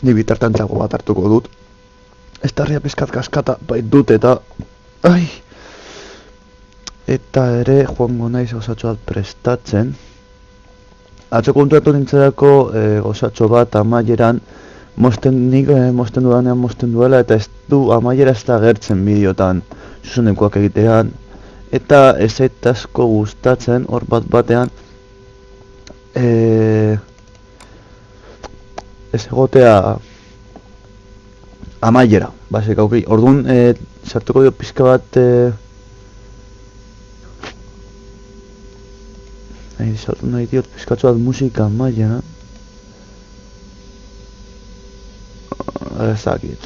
Ni bitartan txago bat hartuko dut. Estarria pizkat kaskata bait dut eta... Ai! Eta ere joango naiz osatxo bat prestatzen. Atzo konturatu nintzerako osatxo bat amaieran mosten dudanean mosten duela eta ez du amaiera ez da agertzen bideotan zuzenekoak egitean. Eta ez zait asko gustatzen hor batean ez egotea amaiera, basikauki. Orduan, sartuko dio pizka bat nahi diot pizkatxo bat musika amaiera. Ezakit,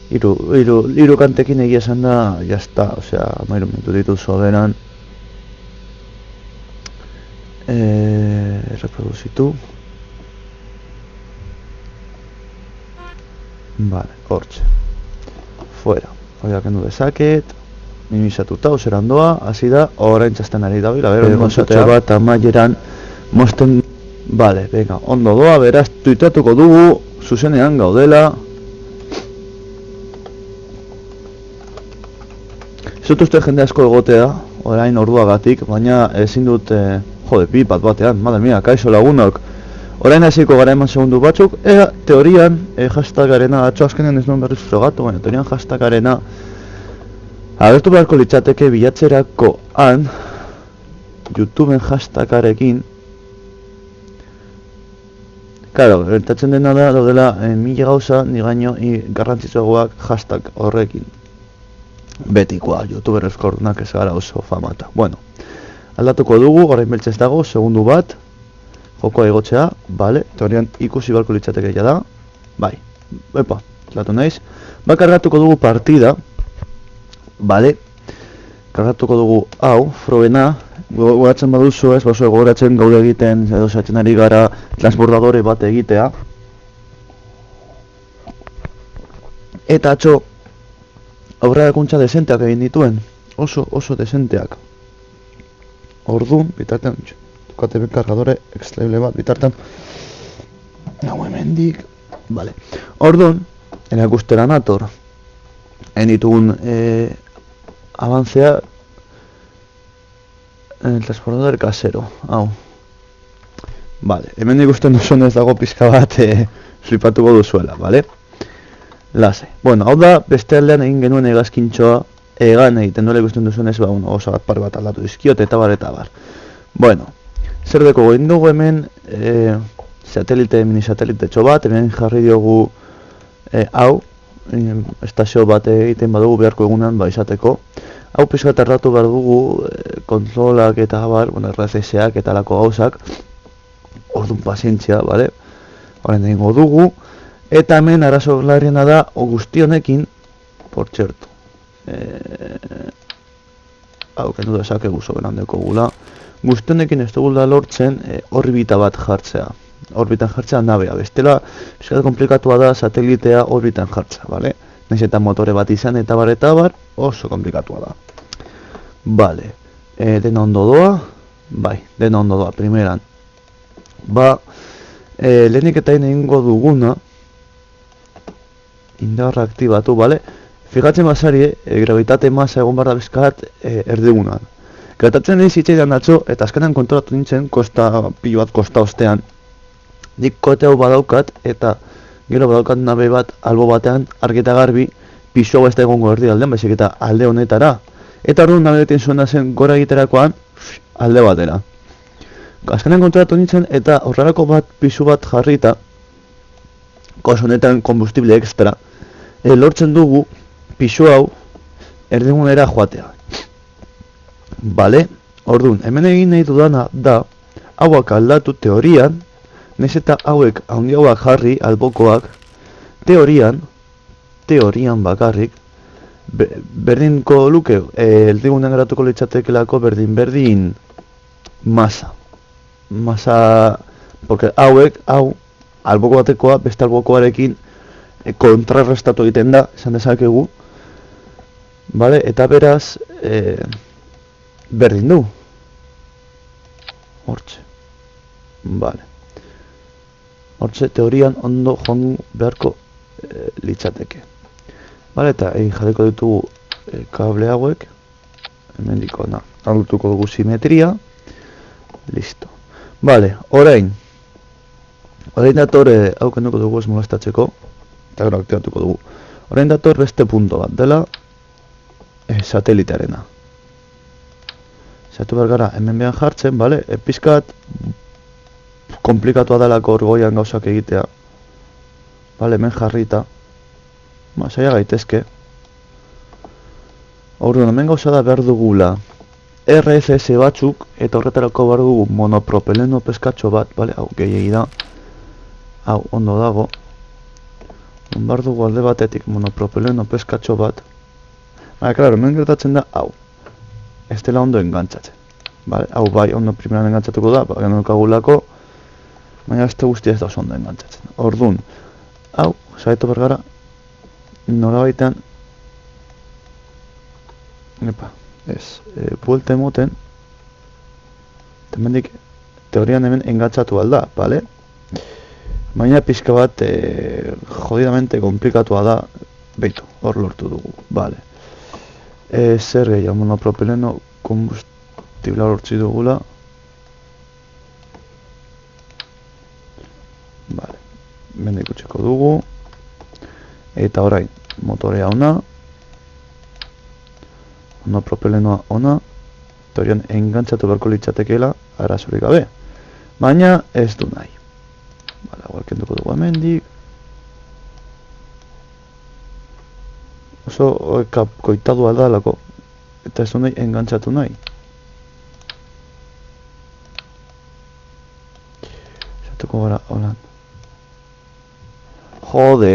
hiru kantekin egia esan da, jazta, osea, amairu minutu ditu soberan. Reproduzitu. Vale, hortxe. Fuera. Oia kendu dezaket. Minimizatuta, oserandoa, hasi da, orain txasten ari da, gozatxo bat amaieran mosten... Vale, venga, ondo doa, beraz, tuitatuko dugu, zuzenean gaudela. Ez dut uste jende asko egotea, orain orduagatik, baina ezin dut, jode, pipat batean, madre mia, kaixo lagunok. Orain hasiko gara eman segundu batzuk, teorian, hashtagarena, atxo azkenean ez nuen berriz frogatu, baina teorian hashtagarena agertu beharko litzateke bilatzerakoan YouTubeen hashtagarekin. Claro, gertatzen dena da, daudela, mila gauza, nigaino, garrantzitsuagoak hashtag horrekin. Betikoa, YouTuber eskordunak ez gara oso famata. Bueno, aldatuko dugu, orain beltza ez dago, segundu bat, jokoa egotzea, bale, teorian ikusi beharko litzateke ja da, bai, epa, aldatu naiz, kargatuko dugu partida, bale, kargatuko dugu hau, froena, gogoratzen baduzu ez, baso gogoratzen gaude egiten, edo zatzen ari gara transbordadore bat egitea. Eta atxo, aurrerakuntza desenteak egin dituen, oso desenteak. Orduan, bitartean, tukate kargadore extraíble bat, bitartean, hau hemendik, bale. Orduan, erakustera nator, egin ditugun avanzea, el transportador casero, hau. Vale, hemen ikusten duzuen ez dago pizka bat flipatuko duzuela, vale? Lase. Bueno, hau da, beste aldean egin genuen egazkintxoa, egan egiten dola ikusten duzuen ez, oso bat par bat aldatu dizkiot, eta bar. Bueno, zer deko goin dugu hemen, minisatelite txo bat, hemen jarri diogu hau, estazio bat egiten badugu beharko egunan, izateko. Hau pizka tardatu behar dugu, kontrolak eta bar, RCS-ak eta lako gauzak, orduan pazientzia, bale? Horren egingo dugu, eta hemen arazo larriena da, guzti honekin, por txertu, hau, kendu dezakegu soberan dekogula, guzti honekin ez dugula lortzen orbita bat jartzea, orbitan jartzea nabea, bestela, pizka komplikatua da satelitea orbitan jartzea, bale? Naiz eta motore bat izan eta bar, oso komplikatua da. Vale, dena ondo doa? Bai, dena ondo doa, primeran. Lehenik eta egingo duguna, indarra aktibatu, bale? Fijatzen bazari, gravitate masa egon barra bizkat erdigunan. Gertatzen egin zitzaidan atzo, eta azkenan kontrolatu nintzen, pilo bat kosta ostean. Nik kote hau badaukat, eta gero badaukat nabe bat albo batean argi eta garbi pisu hau ez da egongo erdi aldean, baizik eta alde honetara. Eta orduan nabe egiten zuena zen gora egiterakoan alde batera. Azkenean kontrolatu nintzen eta horrelako bat pisu bat jarrita, kos honetan kombustible extra, lortzen dugu pisu hau erdigunera joatea. Bale, orduan, hemen egin nahi dudana da, hauak aldatu teorian, naiz eta hauek handiagoak jarri, albokoak, teorian bakarrik, berdinko luke, erdigunen geratuko litzatekelako berdin masa. Porque hau, alboko batekoa, beste albokoarekin kontrarrestatu egiten da, esan dezakegu, bale, eta beraz, berdin du. Hortxe. Bale. Hortze, teorian ondo joan beharko litzateke. Bale, eta jarriko ditugu kable hauek, hemen dikona, aldutuko dugu simetria, listo. Bale, orain dator, hau kenduko dugu ez molestatzeko, eta gero aktibatuko dugu. Orain dator beste punto bat, dela satelitearena. Zatu behar gara hemen behan jartzen, bale, pizkat komplikatua delako orgoian gauzak egitea. Bale, hemen jarrita. Zaila gaitezke. Orduan, hemen gauza da behar dugula RFS batzuk, eta horretarako behar dugu monopropeleno peskatxo bat, bale, hau gehiagi da. Hau, ondo dago. Behar dugu alde batetik monopropeleno peskatxo bat. Baina, klaro, hemen gertatzen da, hau. Ez dela ondo engantzatzen. Vale, hau bai, ondo primeran engantzatuko da, baina nolkagulako, baina ez guztia ez da oso ondo engantzatzen. Orduan, hau, saietu bergara, nola baitean, buelte emoten, temendik, teorian hemen engantzatu alda, bale? Baina pizka bat, jodidamente komplikatua da, beitu, hor lortu dugu, bale. Zer gehiago, monopropeleno kombustibla lortzi dugula. Vale, bende ikutsiko dugu. Eta orain, motorea ona. Monopropelenoa ona. Teorian engantzatu beharko litzatekeela, arazorik gabe. Baina ez du nahi. Bale, hau kenduko dugu hemendik. Oso koitadu aldalako, eta ez du nahi engantzatu nahi. Zatuko gara, holan. Jode!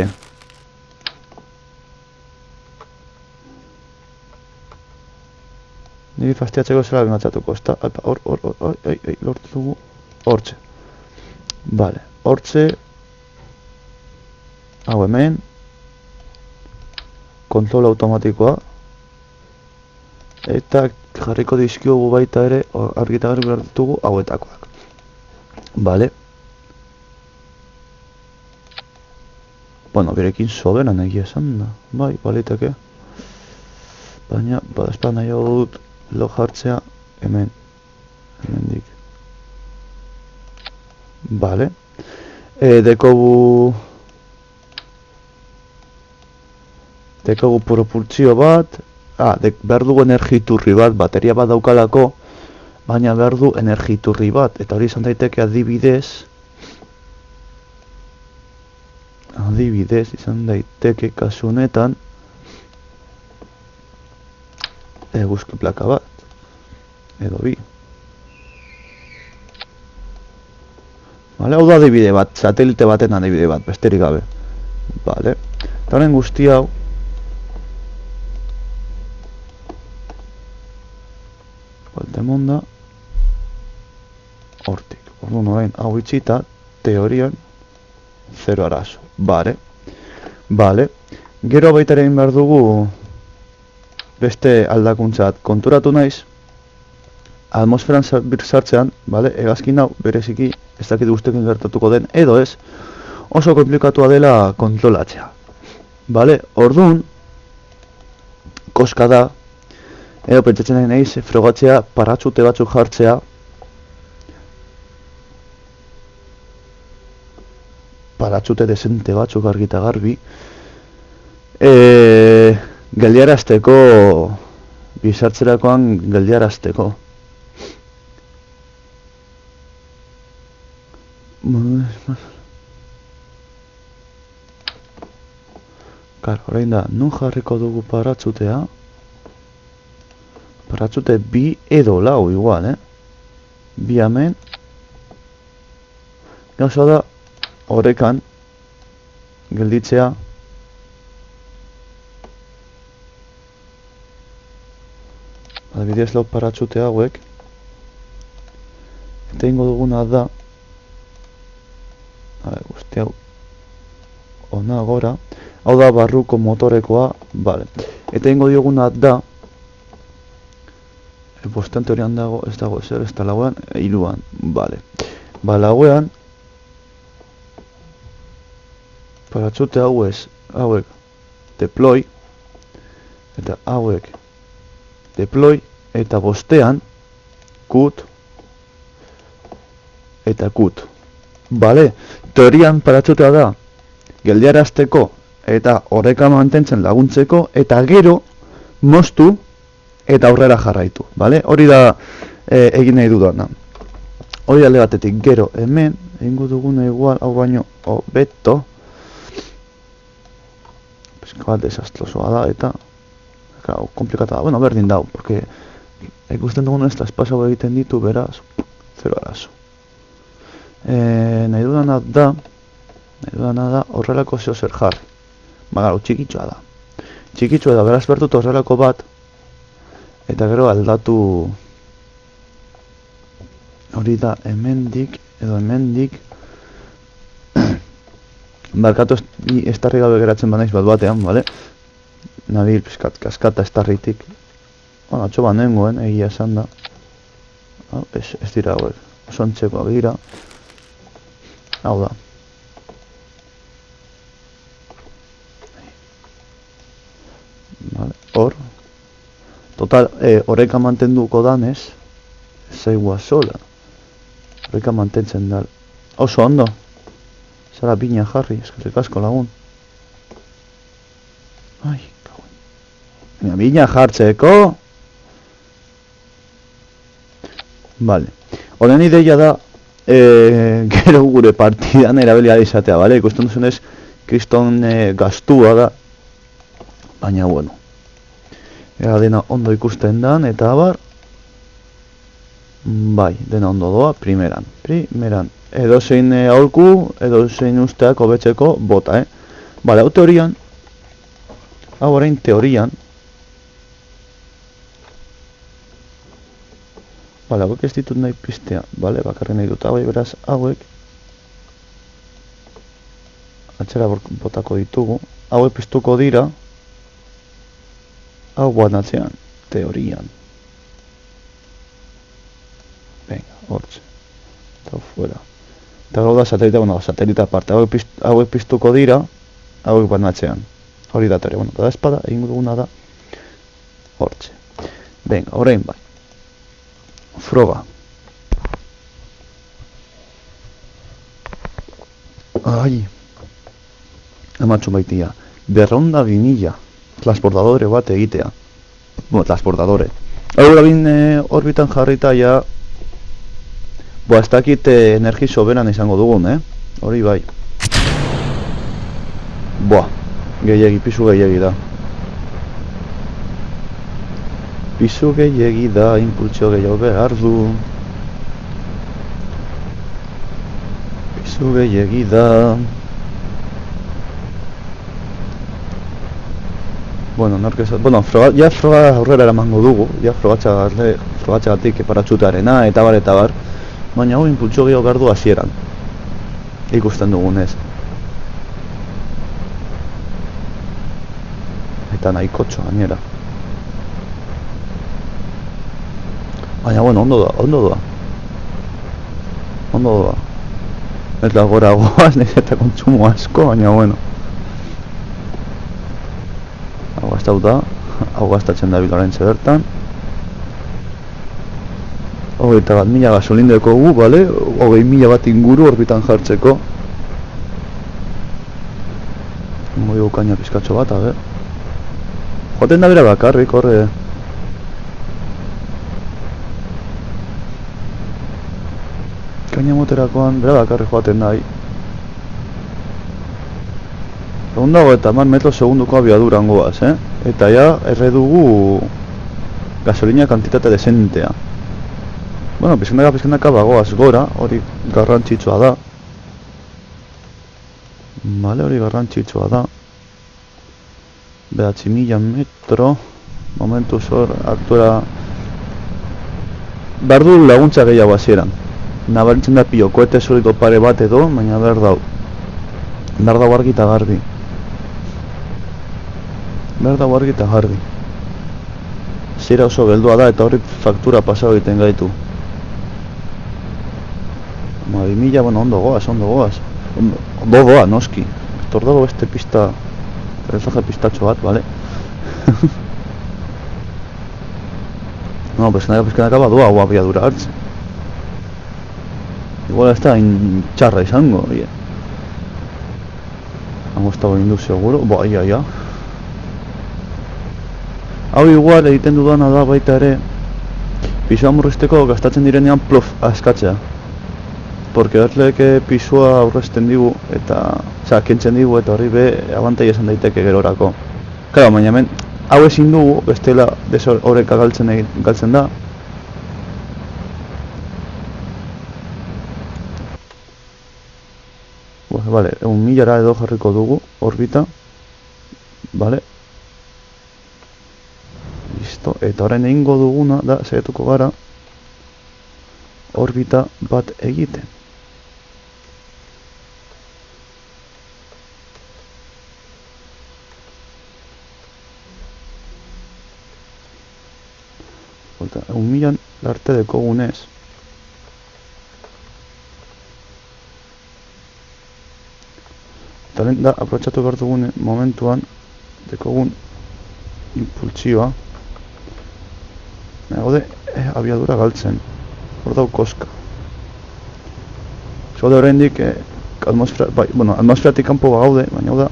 Niri fastiatzeko zela engantzatuko, ez da? Hor, lortu dugu. Hortxe. Bale, hortxe. Hau hemen. Kontrol automatikoa. Eta jarriko dizkiogu baita ere argita garbi behar ditugu hauetakoak. Bale. Bueno, berekin soberan egia esan da. Bai, baliteke. Baina, badazpa nahiago dut lo jartzea hemen. Hemendik. Bale. Dekogu propultsio bat, behar dugu energiturri bat, bateria bat daukalako, baina behar du energiturri bat, eta hori izan daiteke adibidez izan daiteke kasu honetan eguzki plaka bat, edo bi. Bale, hau da adibide bat, satelite baten adibide bat, besterik gabe. Bale, eta horren guzti hau, Valdemonda hortik. Orduan orain hau itxita, teorian, 0 arazo. Bale. Gero baita egin behar dugu beste aldakuntzat konturatu naiz. Atmosferan sartzean, bale, hegazkin hau bereziki ez dakit guztekin gertatuko den, edo ez, oso komplikatua dela kontrolatzea. Bale, orduan, koska da, edo pentsatzen nahi nahiz, frogatzea, paratzute batzuk jartzea. Paratzute desente batzuk argita garbi. Geldiarazteko, bizartzerakoan geldiarazteko. Orain da, nun jarriko dugu paratzutea? Paratzute bi edo lau igual, bi hemen. Gauza da, horrekan, gelditzea. Adibidez lau paratzute hauek. Eta ingo duguna da, guzti hau, ona gora. Hau da barruko motorekoa, bale. Eta ingo dioguna da, bostean teorian dago, ez dago ezer, ez da lauean, iruan, bale. Ba, lauean, Paratxute hauek deploy, eta hauek deploy, eta bostean cut, eta cut. Bale, teorian paratxutea da, geldiarazteko eta oreka mantentzen laguntzeko, eta gero moztu eta aurrera jarraitu, bale? Hori da egin nahi dudana. Hori alde batetik, gero hemen egingo duguna igual, hau baino hobeto, pizka bat desastrosoa da, eta komplikata da, bueno, berdin dau, porque ikusten dugun ez da espazio egiten ditu, beraz, zero arazo. Nahi dudana da horrelako zeo zer jarri. Bagaro, txikitxoa da. Txikitxoa da, beraz bertut horrelako bat, eta gero aldatu hori da hemendik, edo hemendik, barkatu estarri gabe geratzen banaiz bat batean, bale? Nabil pizkat kaskata estarritik. Bueno, atxo banengoen, egia esan da. Ez dira hauek, sontxekoak dira. Hau da. Vale, hor. Total, oreka mantenduko danez, zeigua sola. Oreka mantentzen da. Oso ondo. Zara bina jarri, eskerrik asko lagun. Ai, kauen. Bina jartzeko. Vale. Horen ideia da, gero gure partidan erabilia izatea, bale? Ikusten duzunez, kriston gastua da. Baina, bueno. Ega dena ondo ikusten dan, eta abar. Bai, dena ondo doa, primeran. Edo zein aholku, edo zein usteak hobetzeko bota, Bale, hau teorian. Hau orain teorian. Bale, hauek ez ditut nahi piztea. Bale, bakarren nahi dut hauek, beraz, hauek. Atxera botako ditugu. Hauek piztuko dira. Hau guanatzean, teorian. Venga, hortze. Eta fuera. Eta gau da satelita, bueno, satelita aparte. Hauek piztuko dira, hauek guanatzean. Hori da teoria, bueno, da espada, egin duguna da. Hortze. Venga, orain bai. Froga. Ai. Ematxo baitia. Berronda 2000. Transportadore bat egitea. Bueno, transportadore. Hau da bin orbitan jarrita ja. Boa, ez dakit energi soberan izango dugun, Hori bai. Boa, gehiagi, pisu gehiagi da. Pisu gehiagi da, impultsio gehiago behar du. Pisu gehiagi da. Bueno, ja froga aurrera eramango dugu, ja frogatxagatik paratxutearena, eta bar. Baina hau impultsio gehiago behar du hasieran. Ikusten dugunez. Eta nahikotxo gainera. Baina, bueno, ondo doa. Eta gora goaz, nahiz eta kontsumo asko, baina, bueno. Hau gaztauta, hau gaztatzen da bilorentze bertan. 21.000 gasolindeko gu, bale? 20.000 bat inguru orbitan jartzeko. Moi gukaina pizkatxo bat, a ber. Joaten da bera bakarrik, horre. Kaina moterakoan, bera bakarrik joaten da. Egun dago eta 10 metro segunduko abiaduran goaz, Eta ja, erre dugu gasolina kantitate desentea. Bueno, pizkendaka bagoaz gora, hori garrantzitsua da. Bale, hori garrantzitsua da. 9.000 metro. Momentu zor, hartuera. Bardu laguntza gehiago hasieran. Nabaritzen da pio, koete zuriko pare bat edo, baina berdau. Berdau argi eta garbi. Zira oso beldua da eta hori faktura pasau egiten gaitu. 2000, bueno, ondo goaz. Ondo doa, noski. hor dago beste pista, paisaje pistatxo bat, bale? No, pizkanaka badua hau abiadura hartzen. Igual ez da txarra izango, ie. Hango ez dago indu seguro, ia. Hau igual egiten dudana da baita ere, pisua murrizteko gastatzen direnean plof askatzea. Porque erleek pisua aurrezten digu eta, kentzen digu eta horri be abantai esan daiteke gerorako. Claro, baina hemen, hau ezin dugu, bestela desoreka galtzen da. Vale, 1000 edo jarriko dugu, orbita. Vale. Listo, eta orain egingo duguna da, saiatuko gara, orbita bat egiten. Eta 1000 arte dekogunez. Eta lehen da, aprotxatu behar dugun momentuan, dekogun impultsioa. Gaude, abiadura galtzen. Hor dau koska. Gaude oraindik atmosferatik kanpo gaude, baina hau da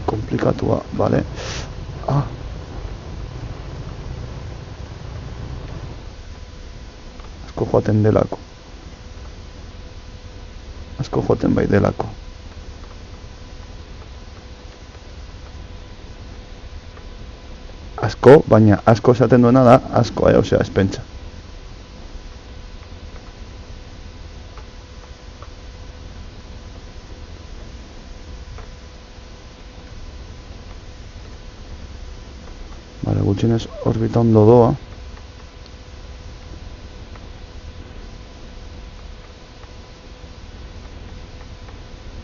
komplikatua, bale? Asko joaten delako. Asko joaten bai delako. Asko, baina asko esaten duena da asko, osea, espentsa. Bale, gutxienez orbita ondo doa.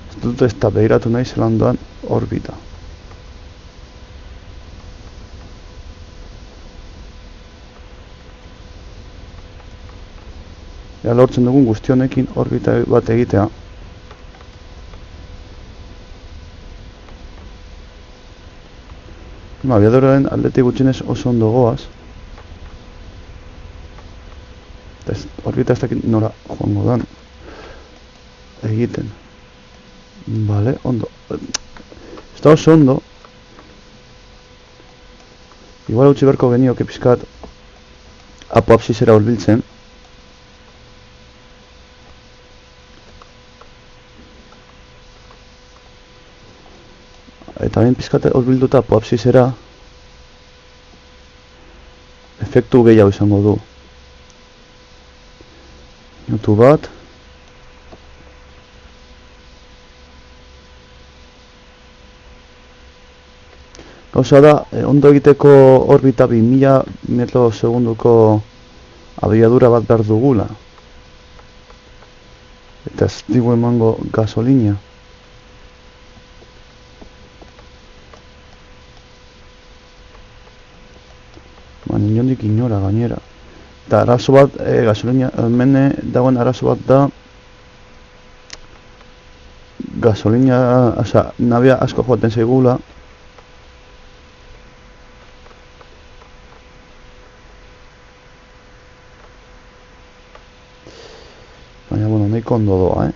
Ez dut ez da behiratu nahi zelan doan orbita. Ja, lortzen dugun guztionekin orbita bat egitea. Abiaduraren aldetik gutxienez oso ondo goaz. Orbita ez dakit nora joango dan egiten. Bale, ondo. Ez da oso ondo. Igual utzi berko genioke pizkat apoapsisera hurbiltzen. Eta bain pizkate hurbilduta apoapsisera efektu gehiago izango du. Minutu bat. Gauza da, ondo egiteko orbita 2000 metro segunduko abiadura bat behar dugula. Eta ez digu emango gasolina. Inondik inora gainera. Eta arazo bat, gasolina, hemen dagoen arazo bat da gasolina, oza, nabia asko joaten zaigula. Baina, bueno, nahiko ondo doa,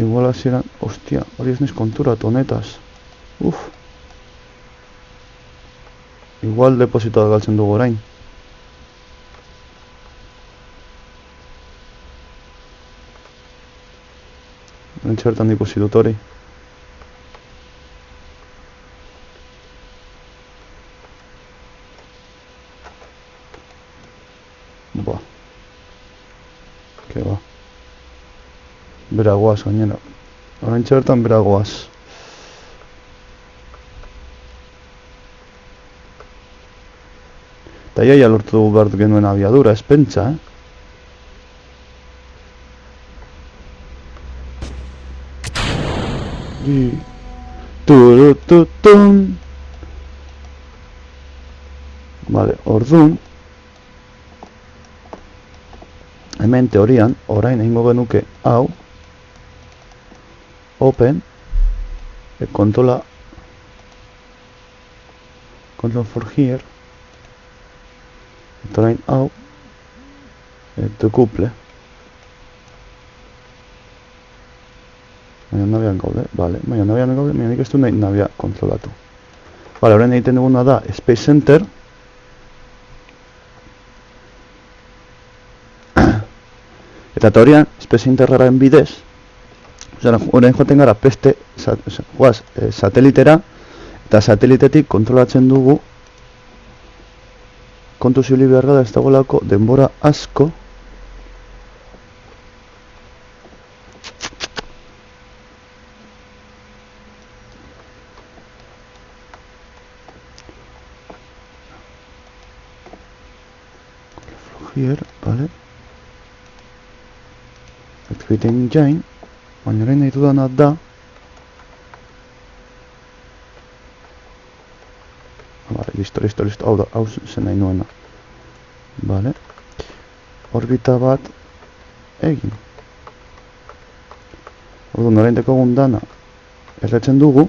Igual hasieran, ostia, hori ez naiz konturatu honetaz. Igual depositoa galtzen dugu orain. Entxe bertan ikusi dut hori. Ba. Ke ba. Beragoaz gainera. Oraintxe bertan beragoaz. Eta iaia lortu dugu behar genuen abiadura, ez pentsa, Turututun. Vale, orduan. hemen teorian, orain egingo genuke hau, open, control for here, eta orain hau, tukuple. Baina nabian gaude, bale, baina nabian gaude, baina nik ez du nahi nabia kontrolatu. Bale, orain egiten duguna da Space Center, eta teorian, Space Centerraren bidez, orain joaten gara peste, satelitera, eta satelitetik kontrolatzen dugu, kontu zibili behar da ez dagoelako denbora asko, here, vale, activate engine, baina orain nahi dudana da, vale, listo, hau zen nahi nuena, vale, orbita bat egin, orduan orain dekogun dana erretzen dugu,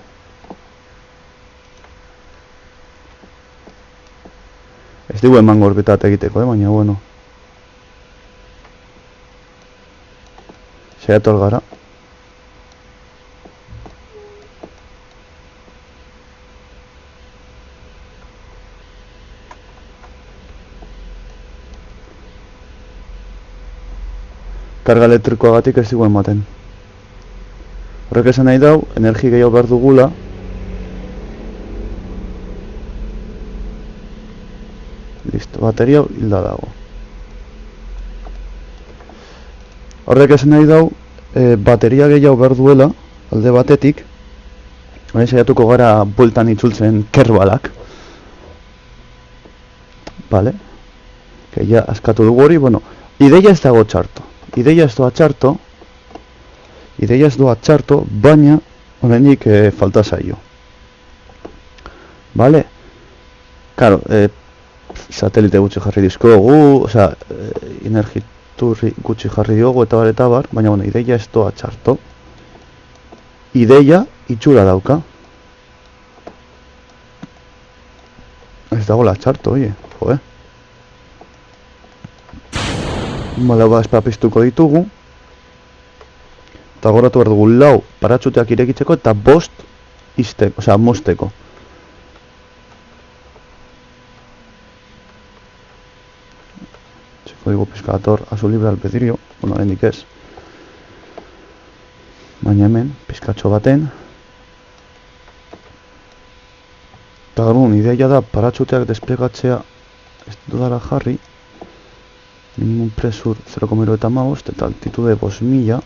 ez dugu emango orbitat egiteko, baina bueno, saiatu gara. Karga elektrikoagatik ez dugu ematen. Horrek esan nahi dau, energi gehiago behar dugula. Listo, bateria hilda dago. Horrek esan nahi dau, bateria gehiago behar duela, alde batetik. Horrein saiatuko gara bueltan itzultzen kerbalak. Vale. Que ya askatu dugu hori, bueno, ideia ez dago txarto. Ideia ez doa txarto, baina horrenik falta zaio. Vale? Claro, satelite gutxi jarri dizkogu, osea, energiturri gutxi jarri diogu eta bar, baina bueno, ideia ez doa txarto. Ideia itxura dauka. Ez dagoela txarto, oie, joe. Bale, espapiztuko ditugu. Eta goratu behar dugu 4 paratxuteak irekitzeko eta 5 izteko, osea, mozteko. Txeko dugu pizkator azul libre albedrio, bueno, hendik ez. Baina hemen, pizkatxo baten. Eta garun, ideia da paratxuteak desplegatzea ez dudara jarri. Minimum pressure 0,95 eta altitude 5000.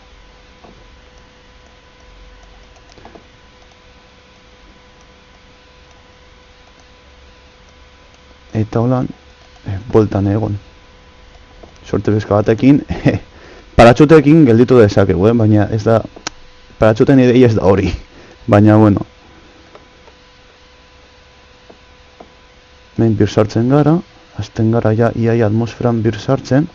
Eta holan, bueltan egon. Sorte bezka batekin, paratxutekin gelditu dezakegu, baina ez da, paratxuten ideia ez da hori. Baina, bueno. Hemen bir sartzen gara. Azten gara ja iaia atmosferan bir sartzen.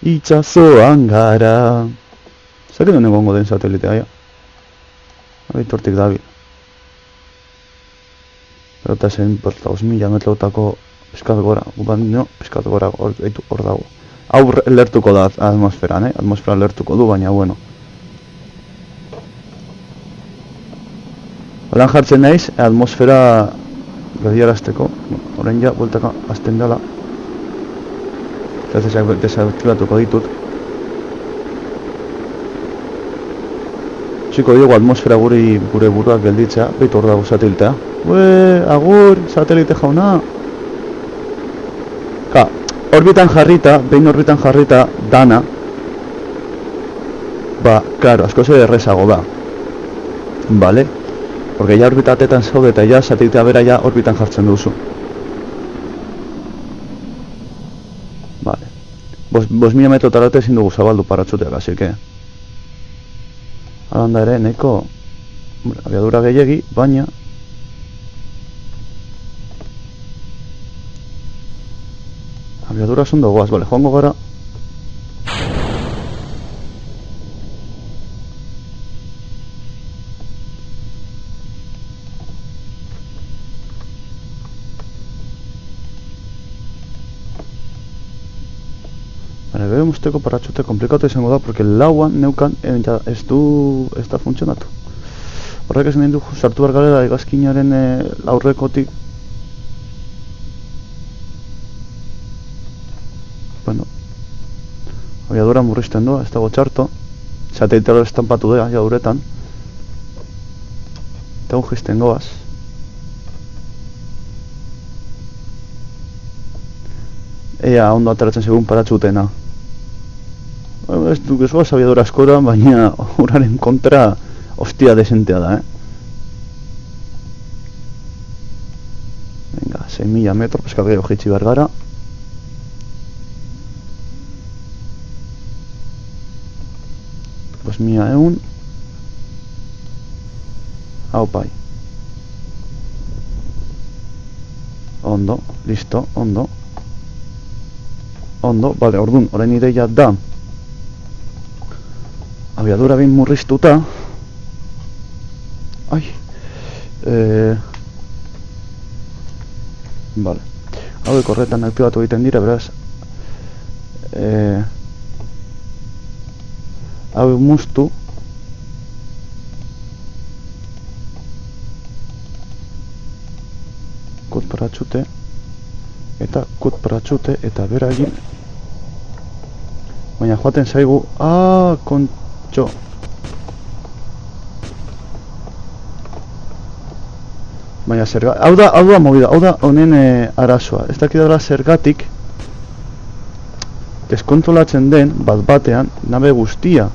Itxazoan gara. Zer edo negongo den satelitea, ja? Hortik dabil. Eta zen, 5.000 metrotako pizkat gora. No, pizkat gora hor dago. Hau lertuko da atmosferan, atmosfera lertuko du, baina bueno. Holan jartzen naiz, atmosfera geldiarazteko, orain ja, bueltaka azten dela. Eta desaktibatuko ditut. Txiko diogu atmosfera gure buruak gelditzea, behitu hor dago satelitea. Agur, satelite jauna! Orbitan jarrita, behin orbitan jarrita, dana. Claro, asko ze errezago da. Vale? Porque ya orbitatetan zaude eta ja satelitea bera ja orbitan jartzen duzu. Vale. 5.000 metrotara ezin dugu zabaldu paratxuteak, así que... Alanda ere, neko... Abiadura gehiegi, baina... Abiadura ondo goaz, bale, joango gara. Bale, bere usteko paratxute komplikatu izango da, porque lauan neukan ez da funtzionatu. Horrek esan du sartu behar garela hegazkinaren aurrekotik. Bueno, abiadura murrizten doa, ez dago txarto. Satelitero estampatu dea, ja uretan. Eta jisten goaz. Ea ondo ateratzen segun paratxutena. Ez du gezoaz abiadura askora, baina uraren kontra hostia desentea da, Venga, 6.000 metro, peskal gehiago jitsi behar gara. Pues 1.100. Hau pai. Ondo, listo, ondo. Ondo, bale, orduan, orain ideia da. Abiadura bin murriztuta. Ai. Vale. Hauek horretan aktibatu egiten dira, beraz. Hauek muztu. Kut paratxute. Eta kut paratxute eta bera egin. Baina joaten zaigu. Kontxo. Baina zergatik, hau da movida, hau da honen arazoa. Ez dakit dara zergatik deskontrolatzen den bat batean nabe guztia.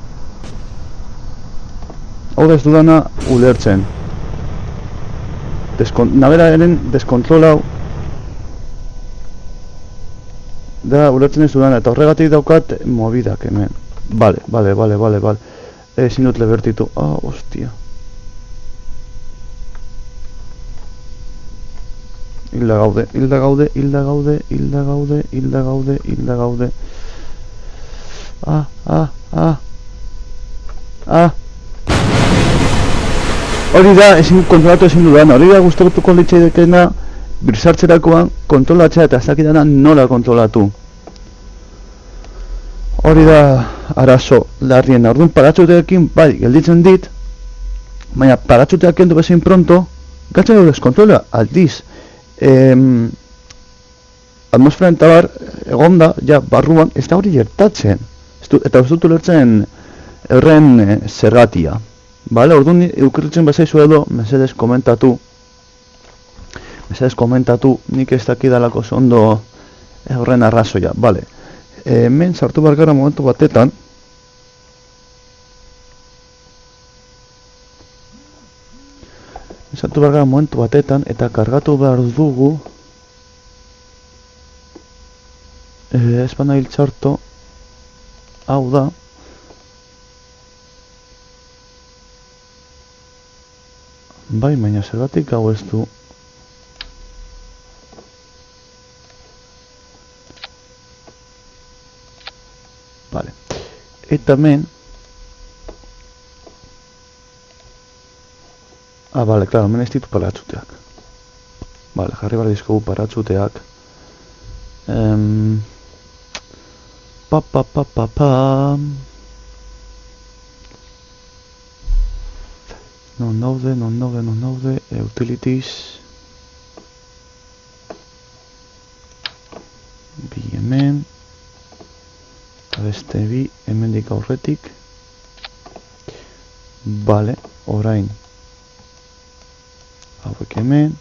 Hau da ez dudana ulertzen. Naberaren deskontrola hau da ulertzen ez dudana, eta horregatik daukat movidak hemen. Bale. Ezin dut lebertitu. Hostia. Hilda gaude. Hori da, kontrolatu ezin dudana. Hori da gustatuko litzaidekena birzartzerakoan kontrolatzea eta ez dakidana nola kontrolatu. Hori da arazo larriena. Orduan paratxuteekin bai gelditzen dit, baina paratxuteak kendu bezain pronto gatzen dut deskontrola aldiz. Atmosferan eta bar egonda, ja barruan, ez da hori gertatzen. Eta ez dut ulertzen horren zergatia. Bale, orduan eukerritzen bazaizu edo, mesedez komentatu. Nik ez dakidalako ondo horren arrazoia. Bale, hemen sartu behar gara momentu batetan. Sartu behar gara momentu batetan eta kargatu behar dugu espana hil txarto. Hau da bai, baina zergatik hau ez du vale. Eta hemen bale, klaro, hemen ez ditu paratxuteak. Vale, jarri behar dizkogu paratxuteak. Non daude, utilities. Bi hemen. Eta beste bi hemendik aurretik. Vale, orain. Hauek hemen.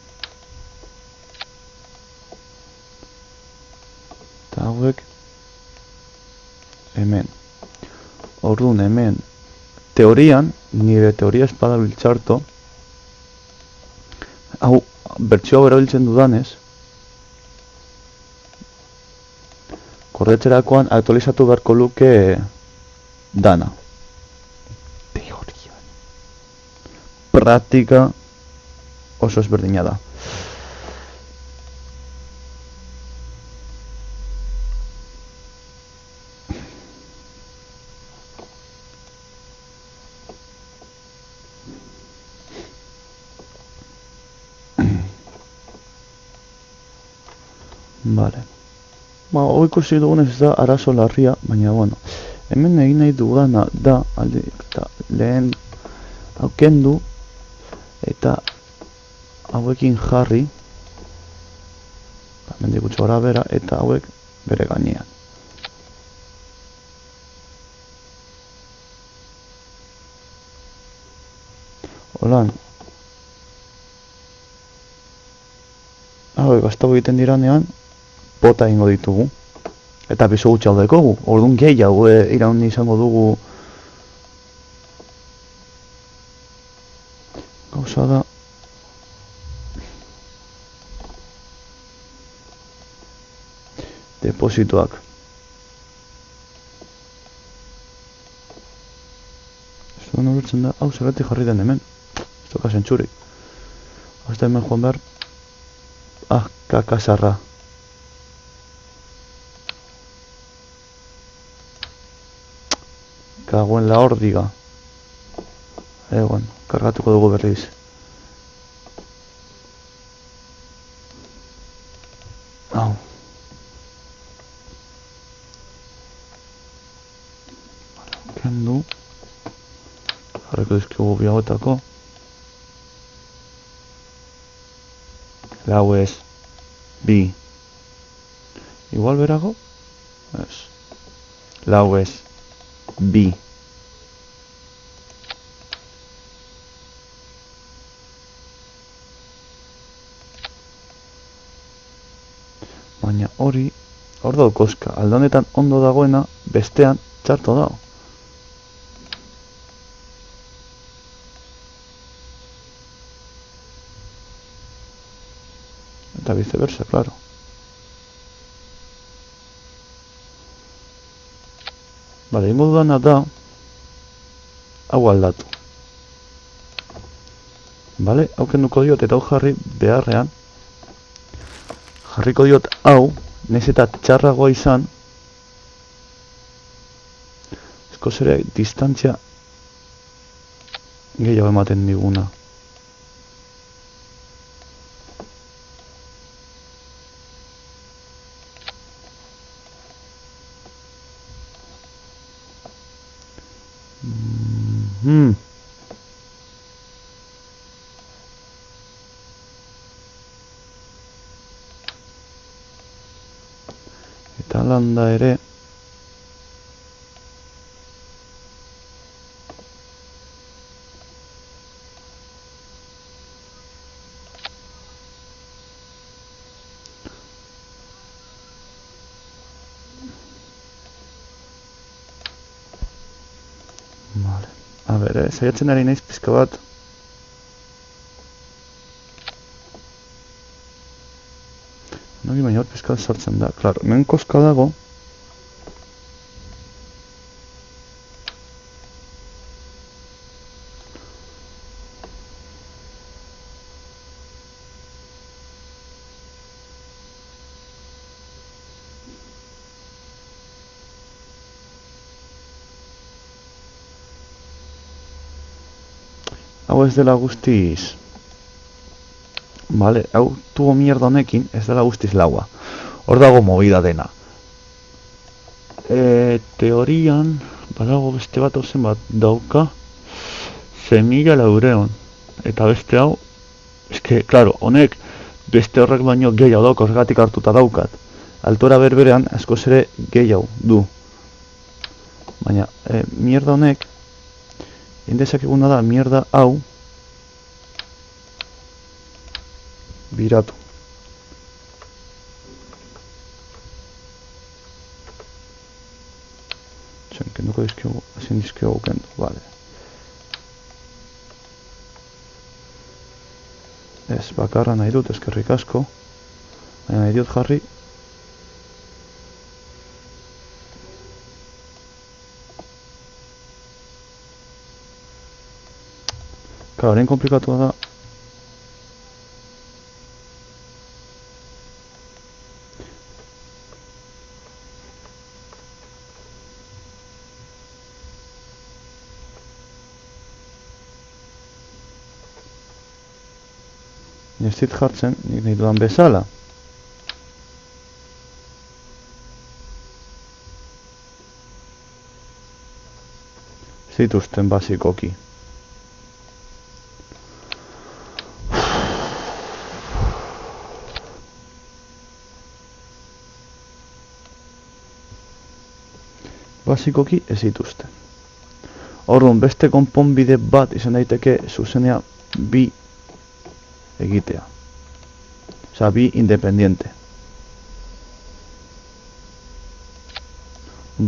Eta hauek hemen. Orduan hemen teorian, nire teoria espada biltxarto, hau bertxio hau erabiltzen dudanez, korretzerakoan aktualizatu beharko luke dana. Teorian. Praktika oso ezberdina da. Vale. Ba, hau ikusi dugunez ez da arazo larria, baina, bueno, hemen egin nahi dugana da, eta lehen aukendu, eta hauekin jarri, mendik gutxo gara bera, eta hauek bere gainean. Holan, hauek gaztago egiten diranean, bota ingo ditugu. Eta bizo gutxi hau dekogu, orduan gehiago iraun izango dugu. Gauza da. Depositoak. Ez duen horretzen da, hau zergatik jarri den hemen. Ez doka zentzurik. Hau ez da hemen joan behar. Ah, kakasarra. Kagoen la hordiga. Egon, kargatuko dugu berriz. Hau. Kendu. Jarriko dizkigu biagotako. Lau ez. Bi. Igual berago? Ez. Lau ez. Bi. Baina hori, hor dago koska, alde honetan ondo dagoena, bestean txarto dago. Eta viceversa, claro. Bale, ingo dudana da, hau aldatu. Bale, hau kenduko diot eta hau jarri beharrean. Jarriko diot hau, nahiz eta txarragoa izan, eskoz ere distantzia gehiago ematen diguna. Eta landa ere vale. A ber, saiatzen ari naiz pizka bat. Nogi baina hor pizka sartzen da. Claro, hemen koska dago. Hau ez dela guztiz. Vale, hau tubo mierda honekin ez dela guztiz laua. Hor dago movida dena. Teorian, badago beste bat ozen bat dauka 6.400. Eta beste hau, eske, claro, honek beste horrek baino gehiago dauk, horregatik hartuta daukat. Altora berberean, askoz ere gehiago du. Baina, mierda honek, indezak eguna da, mierda hau, biratu. Txen, kenduko dizkigu, ezin dizkigu kendu, bale. Ez, bakarra nahi dut, eskerrik asko. Baina nahi dut jarri. Klar, orain komplikatua da. Ez dit jartzen, nik nahi dudan bezala. zituzten basikoki. Basikoki ez zituzten. Orduan, beste konponbide bat izan daiteke zuzenea bi egitea. Osa, bi independiente.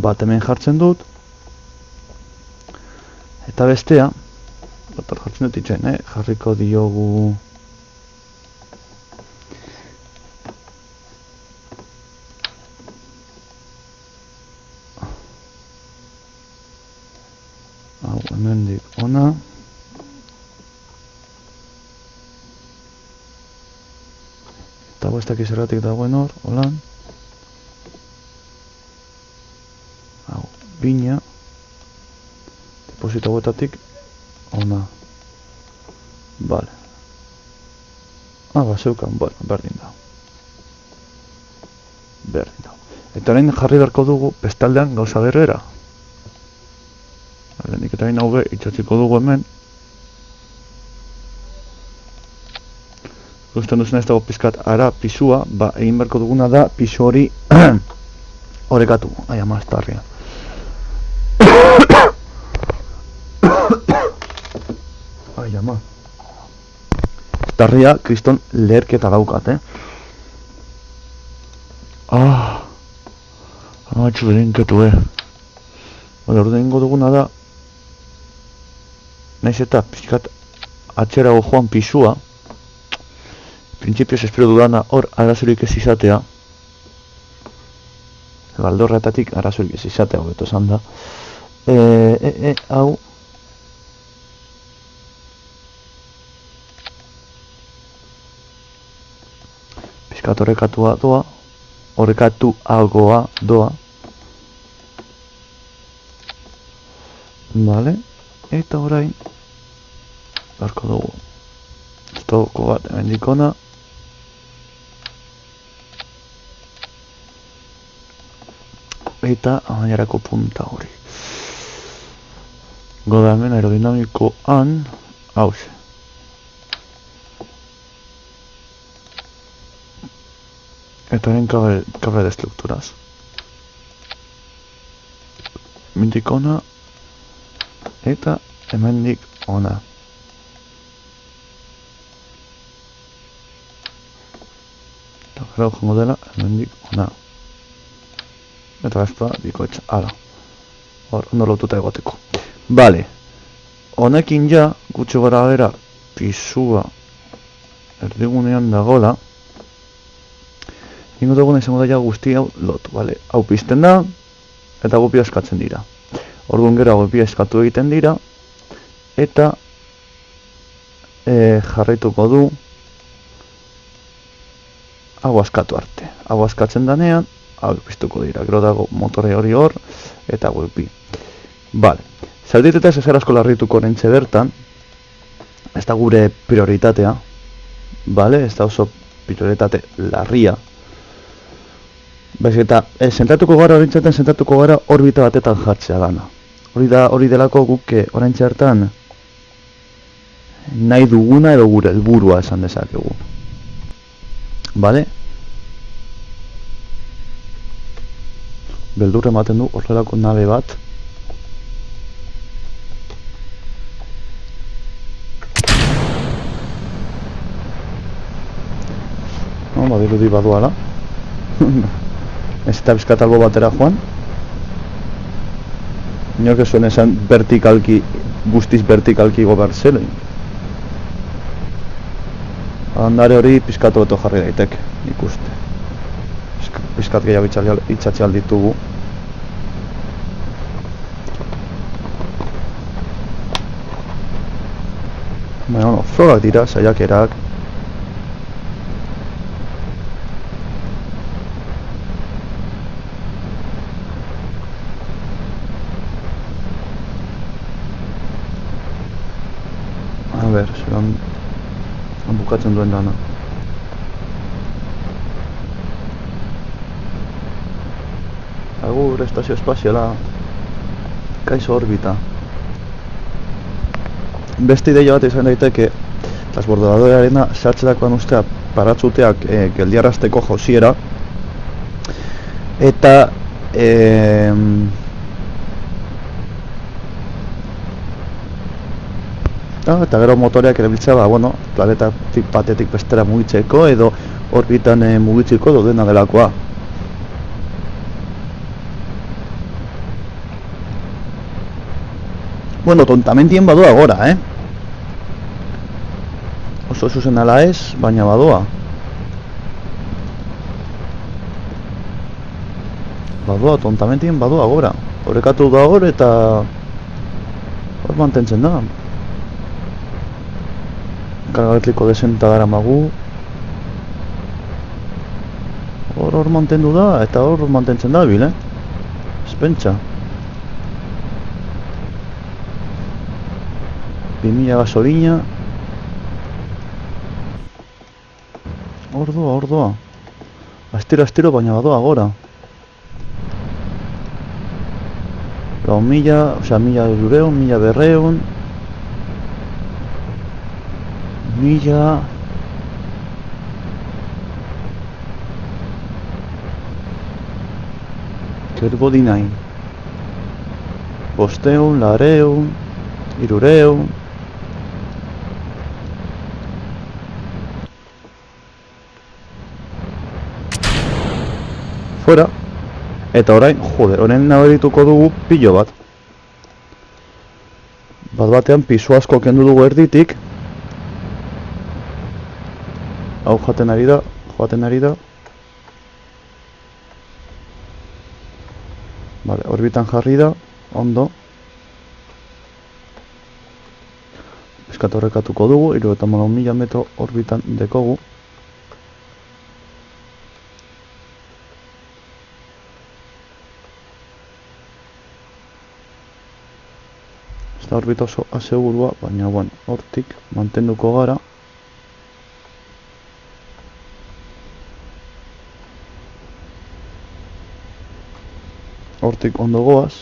Bat hemen jartzen dut. Eta bestea, bat jartzen dut itxain, jarriko diogu... Hau, hemendik ona. Eta ez zergatik dagoen hor, holan. Hau, bina. Deposito hauetatik, ona. Vale. Zeukan, bueno, berdin da. Berdin da. Eta orain jarri beharko dugu bestaldean gauza berbera. Nik eta hain hau itxatziko dugu hemen. Gusten duzen ez dago pizkat ara pisua, egin beharko duguna da pisu hori orekatu. Ai ama, ez tarria. Ai ama. Tarria, kriston leherketa daukat, Amatxu berenketu, Bale, ordu egingo duguna da, naiz eta pizkat atxerago joan pisua, printzipioz espero dudana hor arazorik ez izatea, galdorretatik arazorik ez izatea, hobeto esan da, hau, pizkat horrekatua doa, horrekatu algoa doa, vale, eta orain beharko dugu stoko bat hemendik ona, eta amaierako punta hori goda hemen aerodinamikoan hauxe eta orain kable de estrukturaz hemendik ona eta hemendik ona. Eta gara joango dela hemendik ona. Eta bezpa dikoitza, ala. Hor, ondo lotuta egoteko. Bale. Honekin ja, gutxo gara bera, pisua erdigunean dagola. Ingo duguna izango da ja guzti hau lotu, bale. Hau pizten da, eta gupia eskatzen dira. Orduan gero gupia eskatu egiten dira, eta jarraituko du hau askatu arte. Hau askatzen danean, hau piztuko dira. Gero dago motore hori hor, eta gupi. Bale. Zalditeta ez ezer asko larrituko nintze bertan, ez da gure prioritatea, bale? Ez da oso prioritate larria. Baizik eta, zentratuko gara horintzaten, zentratuko gara orbita batetan jartzea dana. Hori delako guk orain txertan nahi duguna edo gure helburua esan dezakegu. Bale? Beldur ematen du horrelako nabe bat. Badirudi baduala. Ez eta bizkat albo batera joan. Inork ez zuen esan vertikalki, guztiz vertikalki gobert zelen. Handare hori pizkatu beto jarri daiteke, ikuste. Pizkat gehiago itxatzi alditugu. Baina, frogak dira, saiakerak. A ber, zelan bukatzen duen dana. Agur, estazio espaziala. Kaixo orbita. Beste ideia bat izan daiteke, transbordadorearena sartzerakoan ustea paratzuteak geldiarazteko jauziera, eta eta gero motoreak erabiltzea, bueno, planetatik batetik bestera mugitzeko edo orbitan mugitzeko dena delakoa. Bueno, tontamentien badoa gora, Oso zuzen ala ez, baina badoa. Badoa, tontamentien badoa gora. Horrekatu da hor eta hor mantentzen da. Karga desenta dara magu. Hor mantendu da eta hor mantentzen da bil, Espentsa. 2000 gasolina. Hor doa. Astiro, baina badoa gora. 1000, osea, 1200, 1200. 1000. Kerbodi nahi. 500, 200, 300. Fuera. Eta orain, orain nabarituko dugu pilo bat. Bat-batean pisu asko kendu dugu erditik. Hau joaten ari da. Vale, orbitan jarri da, ondo. Pizkat horrekatuko dugu, 34.000 metro orbitan dekogu. Ez da orbita oso asegurua, baina bueno, hortik mantenduko gara. Hortik ondo goaz,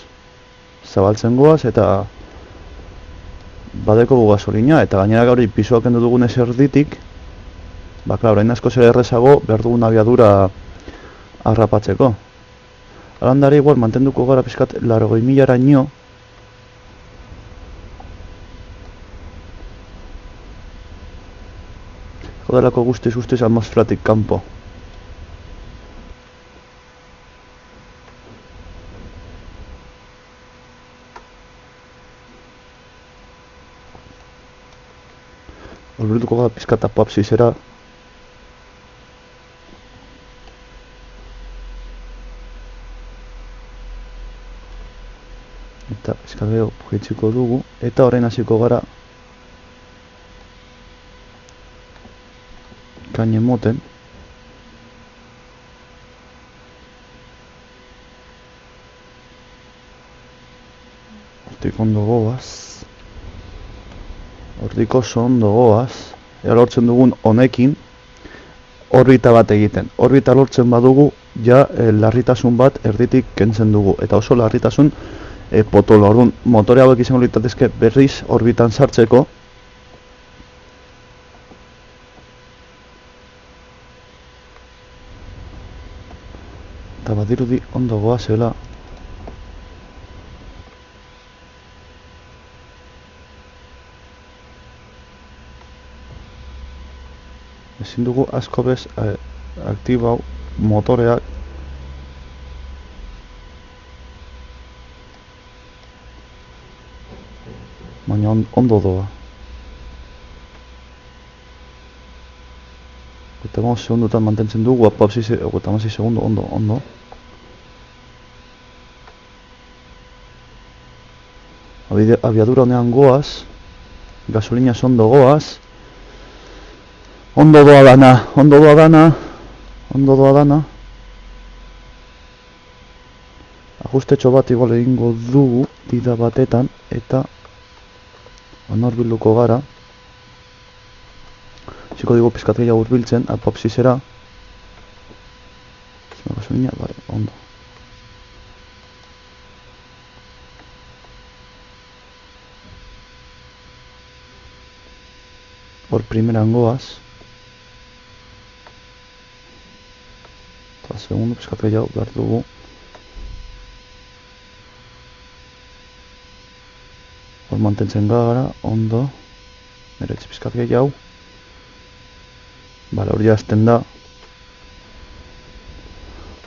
zabaltzen goaz eta badeko gasolina eta gainera gauri pisuak kendu dugun erditik, klar, orain asko zer errezago behar dugun abiadura harrapatzeko. Alandari igual mantenduko gara pizkat 80.000 araino. Jodelako guztiz atmosferatik kanpo. Olbrituko gara pizkata papsizera. Eta pizkat geho pugitziko dugu. Eta orain hasiko gara kaine moten. Hortik ondo goaz. Hortik oso ondo goaz. Ea lortzen dugun honekin orbita bat egiten. Orbita lortzen badugu, ja larritasun bat erditik kentzen dugu. Eta oso larritasun potolo. Orduan, motore hauek izango litatezke berriz orbitan sartzeko. Eta badirudi ondo goazela. Ezin dugu asko bez aktibau motoreak. Baina ondo doa. Eta 5 segundutan mantentzen dugu, apapsi 56 segundu, ondo. Abiadura honean goaz, gasolina ondo goaz. Ondo doa dana. Ajustetxo bat igual egingo dugu, dida batetan, eta onarbilduko gara. Ziko digo pizkat gehiago urbiltzen, apopsizera. Gasolina, bale, ondo. primeran goaz. Eta segundu pizkat gehiago behar dugu. Hor mantentzen gara, ondo. Meretz pizkat gehiago. Bale, hori jazten da.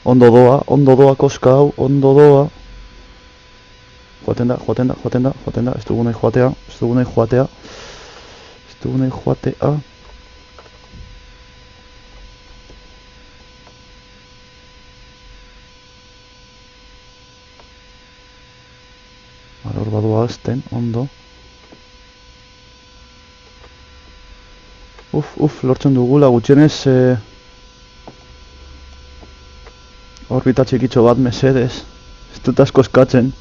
Ondo doa koska hau, ondo doa. Joaten da, ez dugu nahi joatea. Hor badua azten, ondo. Lortzen dugula gutxienez orbita txikitxo bat mesedez. Ez dut asko eskatzen.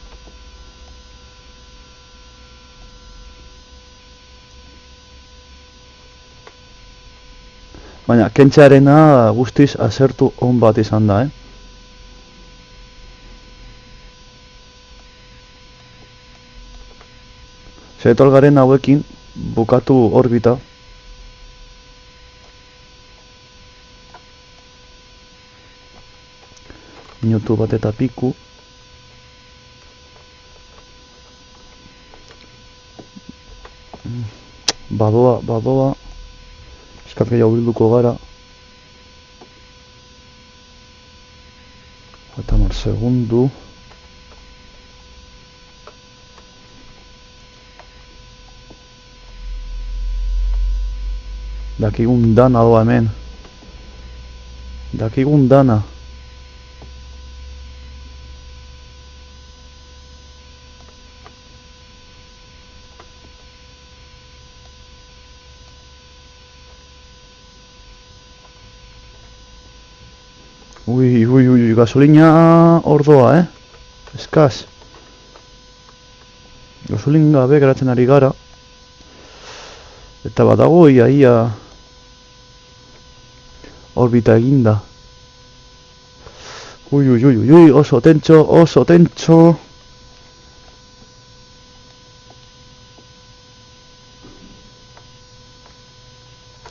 Baina, kentxearena guztiz asertu on bat izan da, Zeretol garen hauekin bukatu orbita. Minutu bat eta piku. Badoa. Eskat gehiago bilduko gara. Eta mar segundu. Dakigun dana doa hemen. Dakigun dana. Ui, gasolina ordoa, Eskaz. Gasolin gabe geratzen ari gara. Eta badago ia orbita eginda. Ui, oso tentxo.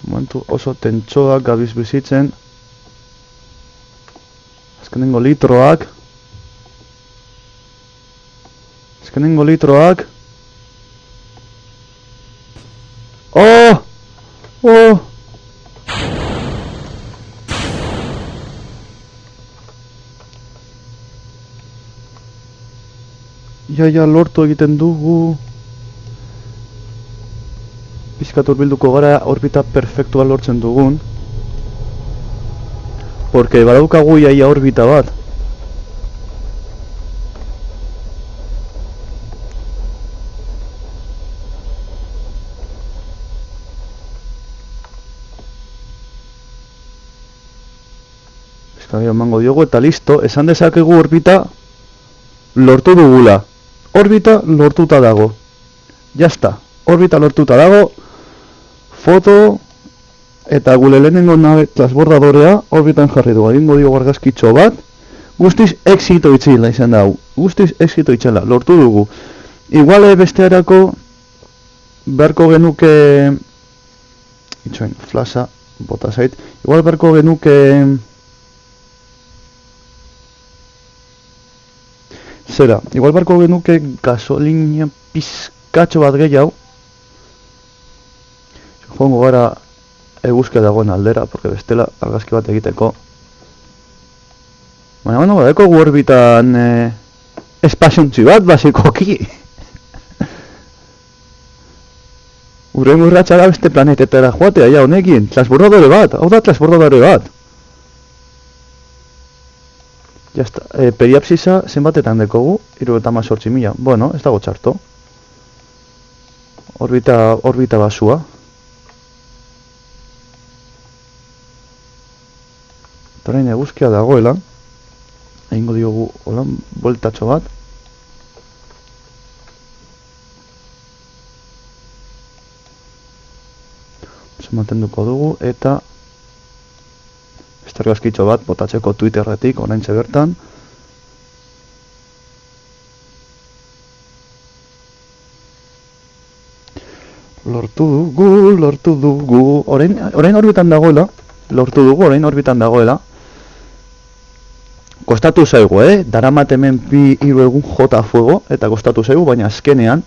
Momentu oso tentxoak gabiz bizitzen. Azkenengo litroak. Oh! Ja, lortu egiten dugu. Pizkat urbilduko gara orbita perfektua lortzen dugun. Porque badaukagu ia orbita bat. Pizkat emango diogu eta listo. Esan dezakegu orbita lortu dugula. Orbita lortuta dago. Jazta. Orbita lortuta dago. Foto. Eta gure lehenengo nabe transbordadorea orbitan jarri du. Egingo dio argazkitxo bat. Guztiz exito itxila izan da hau. Lortu dugu. Igual bestearako beharko genuke itxoin, flasha bota zait. Igual beharko genuke gasolina pizkatxo bat gehiago. Joango gara eguzkia dagoen aldera, porque bestela argazki bat egiteko. Baina, badeko gu orbitan espaziontzi bat, basikoki. Urrengo urratxa da beste planetetara joatea, ja, honekin. Transbordadore bat, hau da transbordadore bat. Jazta, periapsisa zenbatetan dekogu, 38.000. Bueno, ez dago txarto. Orbita basua. Orain eguzkia dagoela. Egingo diogu holan bueltatxo bat. Mantenduko dugu eta argazkitxo bat botatzeko Twitterretik oraintxe bertan. lortu dugu, orain orbitan dagoela, orain orbitan dagoela. Kostatu zaigu, daramat hemen bi hiru egun jota fuego, eta kostatu zaigu, baina azkenean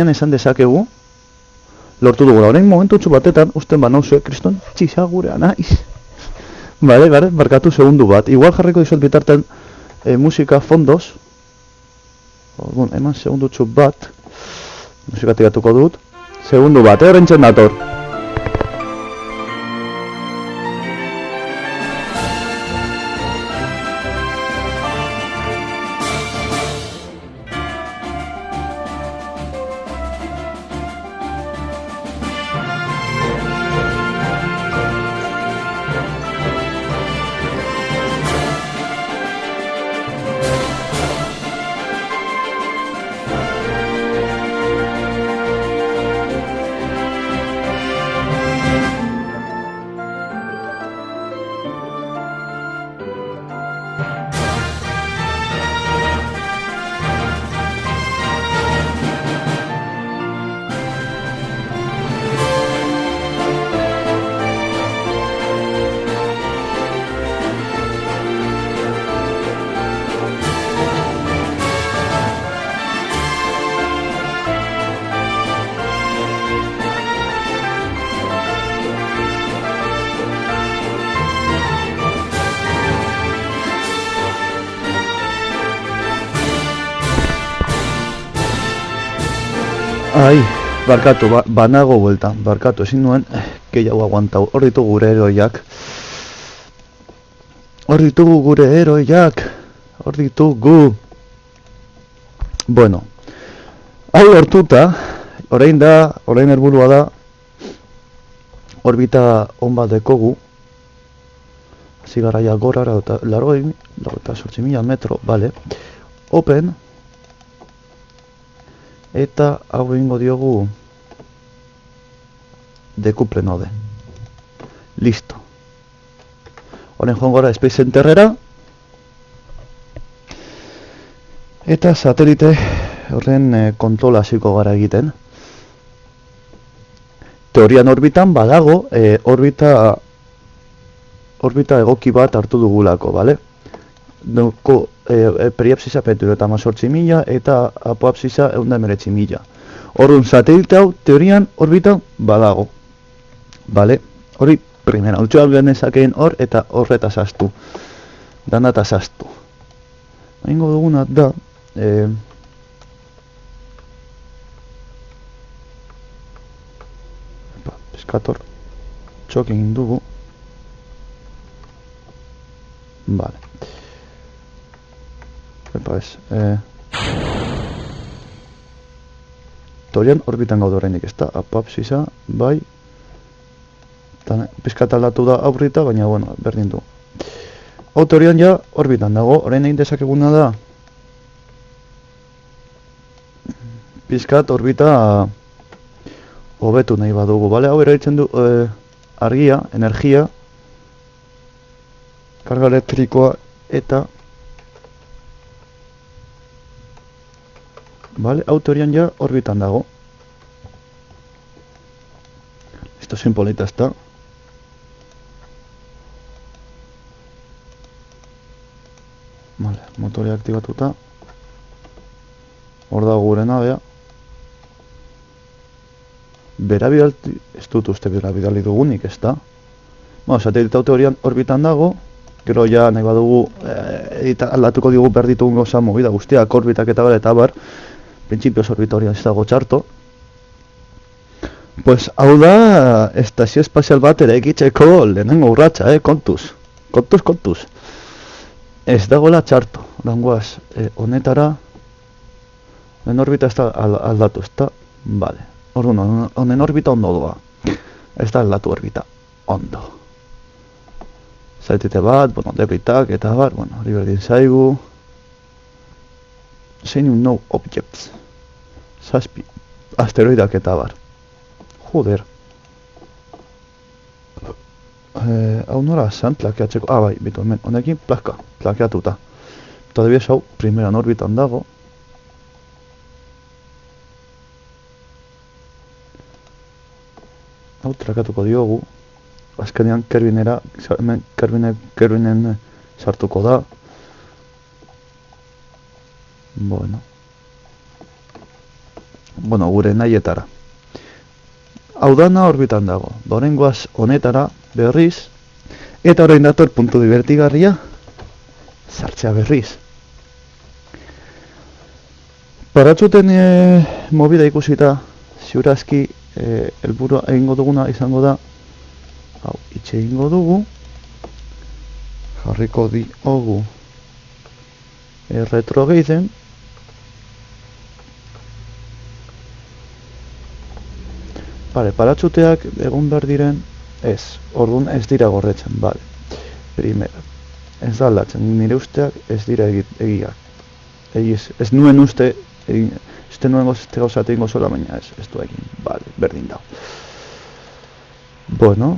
esan dezakegu, lortu dugula. Orain momentutxu batetan, usten banauzue, kriston, txisa gurea, naiz. Bale, barkatu segundu bat. Igual jarriko dizut bitarten musika fondos. Orduan, eman segundutxu bat. Musika tiratuko dut. Segundu bat, horrentzen dator. Ai, barkatu, banago buelta, barkatu, ezin nuen, gehiago aguantau, hor ditugu gure heroiak. Hor ditugu. Bueno, hau lortuta, orain helburua da, orbita on bat dekogu, hasi garaia gora, eta 8.000 metro, bale, open, eta hau egingo diogu dekuple node. Listo. Horen joan gora Space Centerrera. Eta satelite horren kontrola hasiko gara egiten. Teorian orbitan badago orbita egoki bat hartu dugulako, bale? Periapsisa pentu eta 18.000 eta apoapsisa 119.000. Orduan satelite hau teorian orbitan badago. Bale? Hori primera, utxo albenezakeen hor eta horreta zaztu. Danata zaztu. Haingo duguna da Peskator txokin dugu. Vale. Epa ez. Teorian orbitan gaude horreinik ez da. Apapsisa, bai. Pizkat aldatu da aurrita, baina bueno, berdin du. Hau teorian ja orbitan dago. Orain egin dezakeguna da pizkat orbita hobetu nahi badugu, bale? Hau erabiltzen du argia, energia, karga elektrikoa eta bale, hau teorian ja orbitan dago. Listo, sin polita ezta. Vale, motorea aktibatuta. Hor dago gure nabea. Bera bidalti, ez dut uste bera bidali dugunik, ez da? Bueno, satelita teorian orbitan dago. Gero ja nahi badugu aldatuko digu behar ditugun gauza movida guztiak, orbitak eta eta bar. Principios orbita horian ez dago txarto. Pues hau da estazio espazial bat eraikitzeko lehenengo urratsa, kontuz. Kontuz. Ez dagoela txarto, orangoaz, honetara, honen orbita ez da aldatu, ez da, bale. Orduan, honen orbita ondo doa, ez da aldatu orbita, ondo. Zaitite bat, bueno, debritak eta bar, bueno, hori berdin zaigu. Zein no objects, zazpi, asteroidak eta bar. Joder. Hau nora zan plakeatzeko, bai, bitu, hemen, honekin plakeatuta. Eta debiez hau, primeran orbitan dago. trakatuko diogu. Azkenean Kerbinera, hemen Kerbinen sartuko da. Bueno, gure nahietara. Hau dana orbitan dago. Dorengoaz honetara berriz. Eta orain dator puntu divertigarria. Sartzea berriz. Paratxuten mobida ikusita, ziurazki helburua egingo duguna izango da. Hau, itxe egingo dugu. Jarriko diogu retrogeiden. Bale, paratxuteak egon behar diren, ez, orduan ez dira gorretzen, bale. Primera, ez da aldatzen, nire usteak ez dira egiak. Ez nuen uste, ez nuen gauzat egingo zola, baina ez du egin, bale, berdin da. Bueno.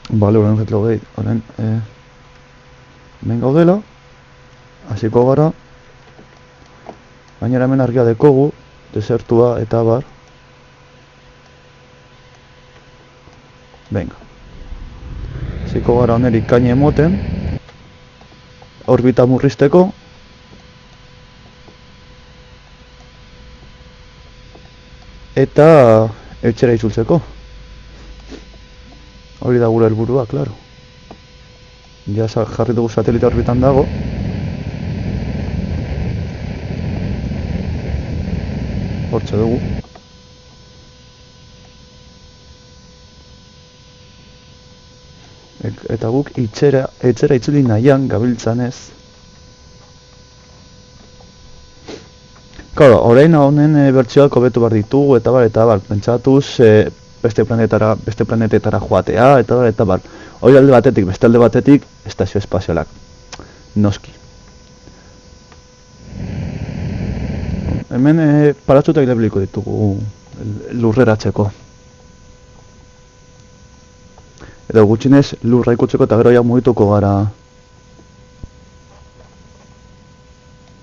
Bale, horren retrogeit, horren, hemen gaudela, hasiko gara, gainera hemen argia dekogu, desertua eta bar. Venga. Hasiko gara honeri kaina emoten, orbita murrizteko, eta etxera itzultzeko. Hori da gure helburua, klaro. Ja jarri dugu satelite orbitan dago. Hortxe dugu. Eta guk etxera itzuli nahian gabiltzan ez. Claro, orain honen bertsioak hobetu behar ditugu eta bar, pentsatuz beste planetetara joatea eta bar. Hori alde batetik, beste alde batetik, estazio espazialak. Noski. Hemen paratxutak erabiliko ditugu lurreratzeko. Edo gutxinez lurra ikutzeko eta gero ja mugituko gara.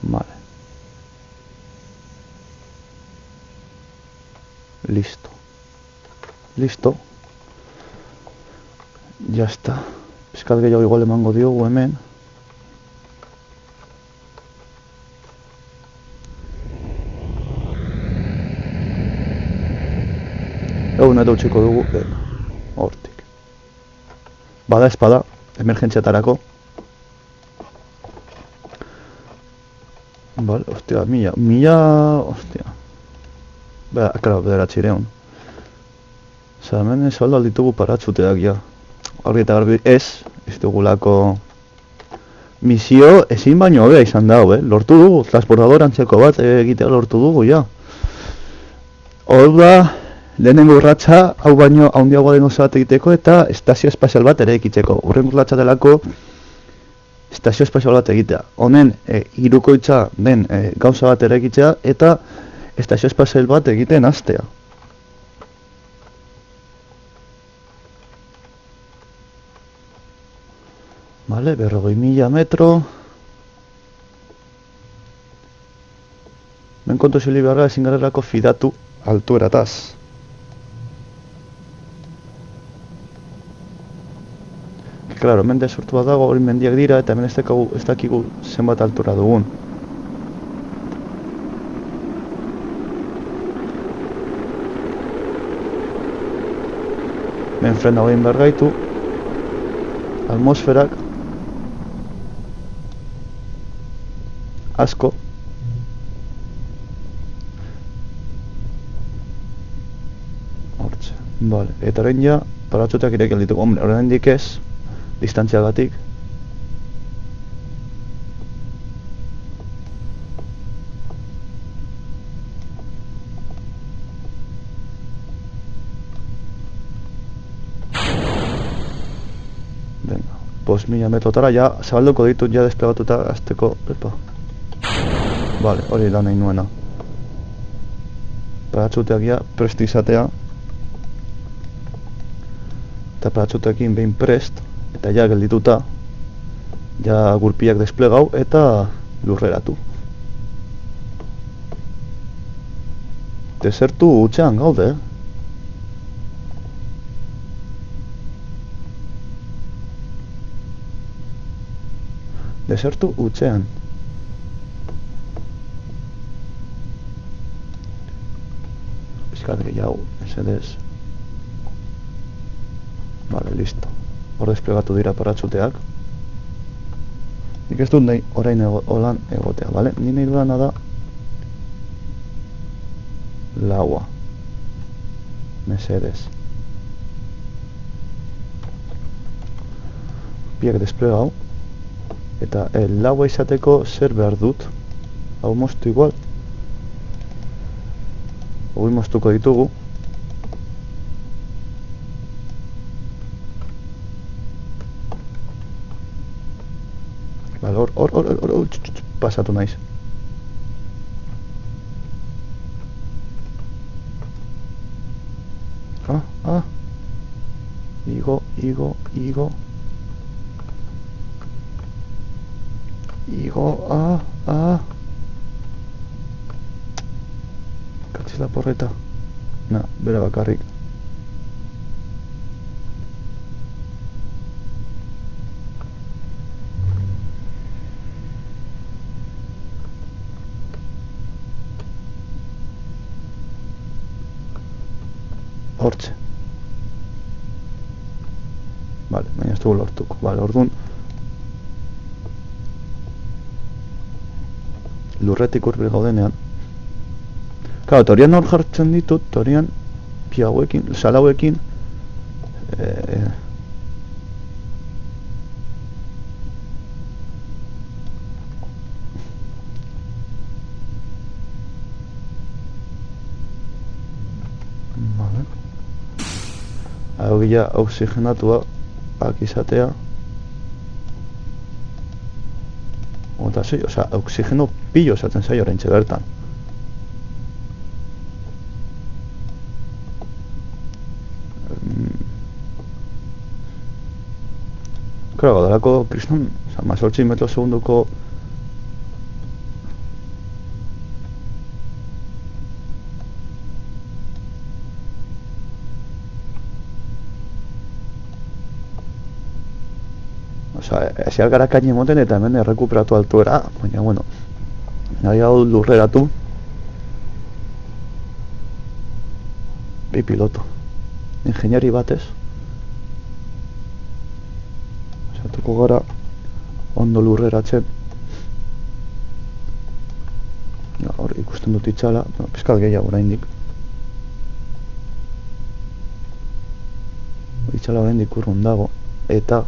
Vale. Listo. Ya está. Pizkat gehiago igual emango diogu hemen. Egun eta utxiko dugu, hortik. Bada espada, emergentziatarako. Vale, hostia, hostia. Claro, bederatzireun. Osa, hemen saldo alditugu paratxuteak, ja. Argi eta garbi ez dugulako misio ezin baino hobea izan dago, lortu dugu, transportador antzeko bat egitea lortu dugu, ja. Hor da, lehenengo urratsa, hau baino handiagoa den oso bat egiteko eta estazio espazial bat ere ekitzeko. Urrengo urratsa delako estazio espazial bat egitea. Honen hirukoitza den gauza bat ere ekitzea eta estazio espazial bat egiten hastea. Vale, 40.000 metro. Ben kontu zili beharra ezin garelako fidatu altuerataz. Claro, hemen desortu bat dago, hori mendiak dira eta hemen ez dakigu zenbat altura dugun. Hemen frena egin behar gaitu. Atmosferak asko. Hortxe, vale, eta orain ja paratxuteak ireki aldituko. Hombre, orain dik ez, distantziagatik. Venga, 5.000 metrotara ja zabalduko ditut ja desplegatuta azteko. Vale, hori da nahi nuena. Paratxuteak ja prest izatea. Eta paratxuteekin behin prest, eta ja geldituta, ja gurpiak desplegau eta lurreratu. Desertu hutsean gaude. Desertu hutsean. Pizkat gehiago, esedez. Vale, listo. Hor desplegatu dira paratxuteak. Nik ez dut nahi orain holan egotea, bale? Ni nahi dudana da laua. Mesedez. Biak desplegau. Eta laua izateko zer behar dut. Hau moztu igual. Hoi moztuko ditugu. Vale, hor, pasatu naiz. Igo. Igo, Katziz la porreta. Na, bera bakarrik. Hortxe. Vale, baina ez dugu lortuko. Vale, orduan lurretik urbil gaudenean. Claro, teorian hor jartzen ditut, teorian piauekin, salauekin vale. Hau gila oxigenatua izatea. Eta zei, osea, oxigeno pillo esaten zaio oraintxe bertan. Claro, gaudalako kriston, osea, 18 metro segunduko Ezial gara kaini emoten eta hemen errekuperatu altuera, baina, bueno, nahi hau lurreratu. Bi piloto. Ingeniari batez. Esatuko gara ondo lurreratzen. Hor ikusten dut itxala, pizkat gehiago oraindik. Itxala oraindik urrun dago, eta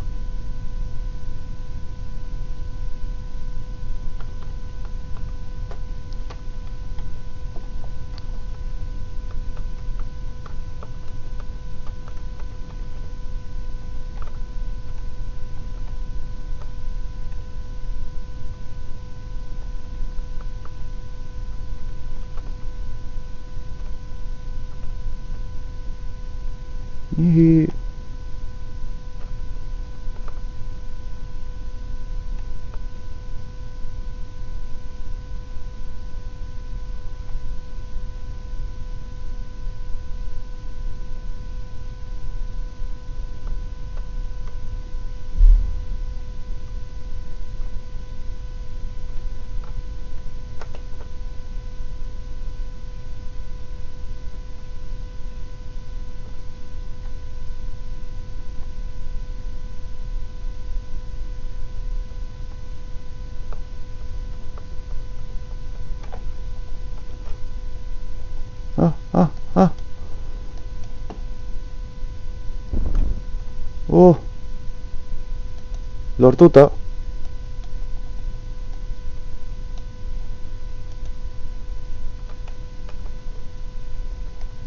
lortuta.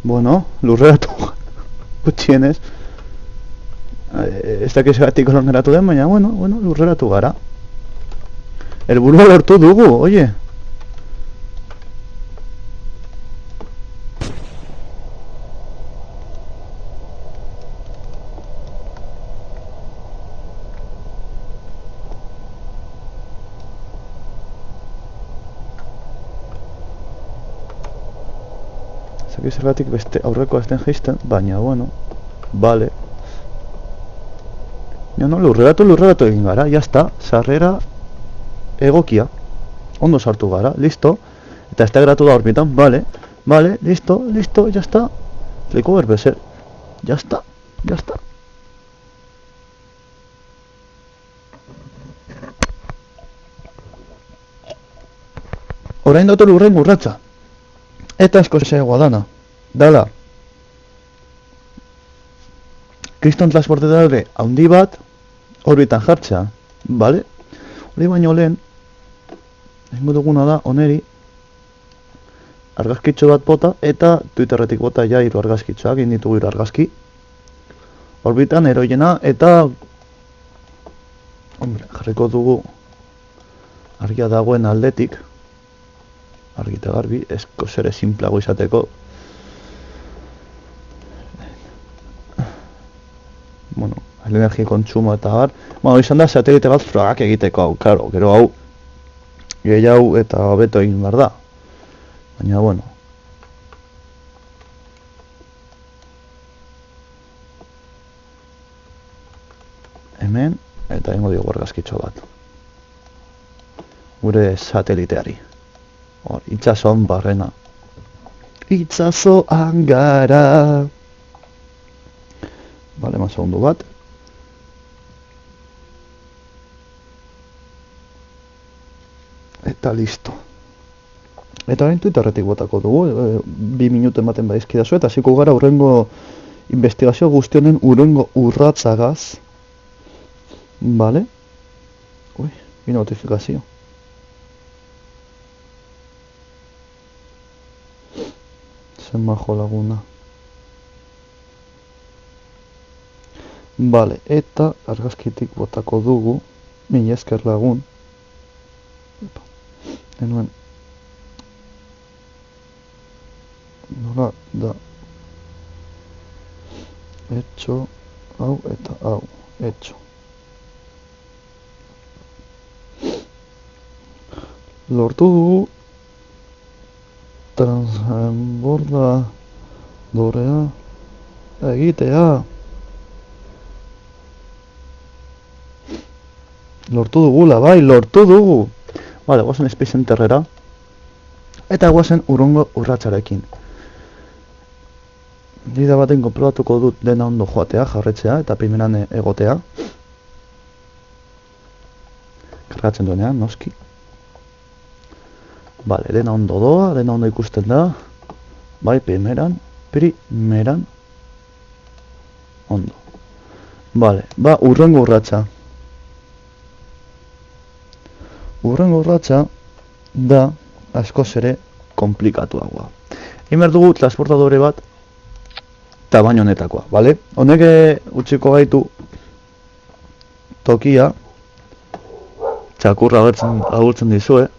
Bueno, lurreratu gutxienez. Ez dakiz egatik lorneratu den, baina, bueno, lurreratu gara. Helburua lortu dugu, oie. Zaki zergatik beste aurrekoa ezten jaisten, baina, bueno, bale. No, lurreratu egin gara, jazta, sarrera egokia. Ondo sartu gara, listo. Eta ez da geratu da orbitan, bale, listo, jazta. Liko berbezer, jazta. Orain dut lurren urratza. Eta asko zegoa dana. Dala. Kriston transportadore handi bat orbitan jartzea. Bale? Hori baino lehen, egingo duguna da, oneri, argazkitxo bat bota, eta Twitterretik bota ja 3 argazkitxoak, egin ditugu 3 argazki. Orbitan eroiena, eta jarriko dugu argia dagoen aldetik, argi eta garbi, esko zere simplago izateko. Bueno, energia kontsumo eta bar. Bueno, izan da satelite bat frogak egiteko hau, karo, gero hau gehiago eta hobeto egin behar da. Baina, bueno. Hemen, eta egingo diogu argazkitxo bat. Gure sateliteari. Hor, itxasoan barrena. Itxasoan gara. Bale, eman segundu bat. Eta listo. Eta orain Twitterretik botako dugu, 2 minutu ematen badizkidazu, eta hasiko gara urrengo investigazio guztionen urrengo urratzagaz. Bale? Ui, bi notifikazio. Zen majo laguna. Bale, eta argazkitik botako dugu, mila esker lagun. Enuen. Nola da. Etxo, hau eta hau. Etxo. Lortu dugu transbordadorea egitea. Lortu dugula, bai, lortu dugu. Bale, guazen Space Centerrera. Eta guazen urrungo urratsarekin. Dida baten konprobatuko dut dena ondo joatea, jarretzea, eta primeran egotea. Kargatzen duenean, noski. Bale, dena ondo doa, dena ondo ikusten da. Bai, primeran. Ondo. Bale, ba, urrengo urratsa. Urrengo urratsa da askoz ere komplikatuagoa. Emer dugu transportadore bat tamaino honetakoa, bale? Honek utziko gaitu tokia, txakurra agurtzen dizue.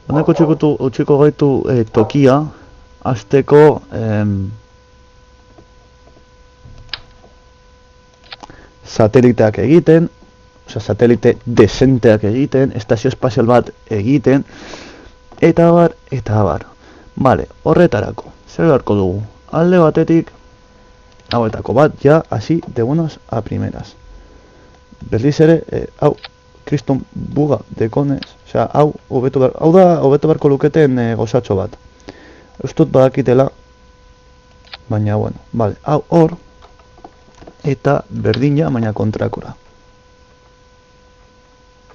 Honek utziko gaitu tokia hasteko sateliteak egiten, osea, satelite desenteak egiten, estazio espazial bat egiten, eta bar. Bale, horretarako, zer beharko dugu? Alde batetik, hauetako bat, ja, hasi de buenas a primeras. Berriz ere, hau, kriston buga dekonez, osea, hau da hobeto beharko luketen gozatxo bat. Ustut badakitela, baina, bueno, bale, hau hor, eta berdina, baina kontrakora.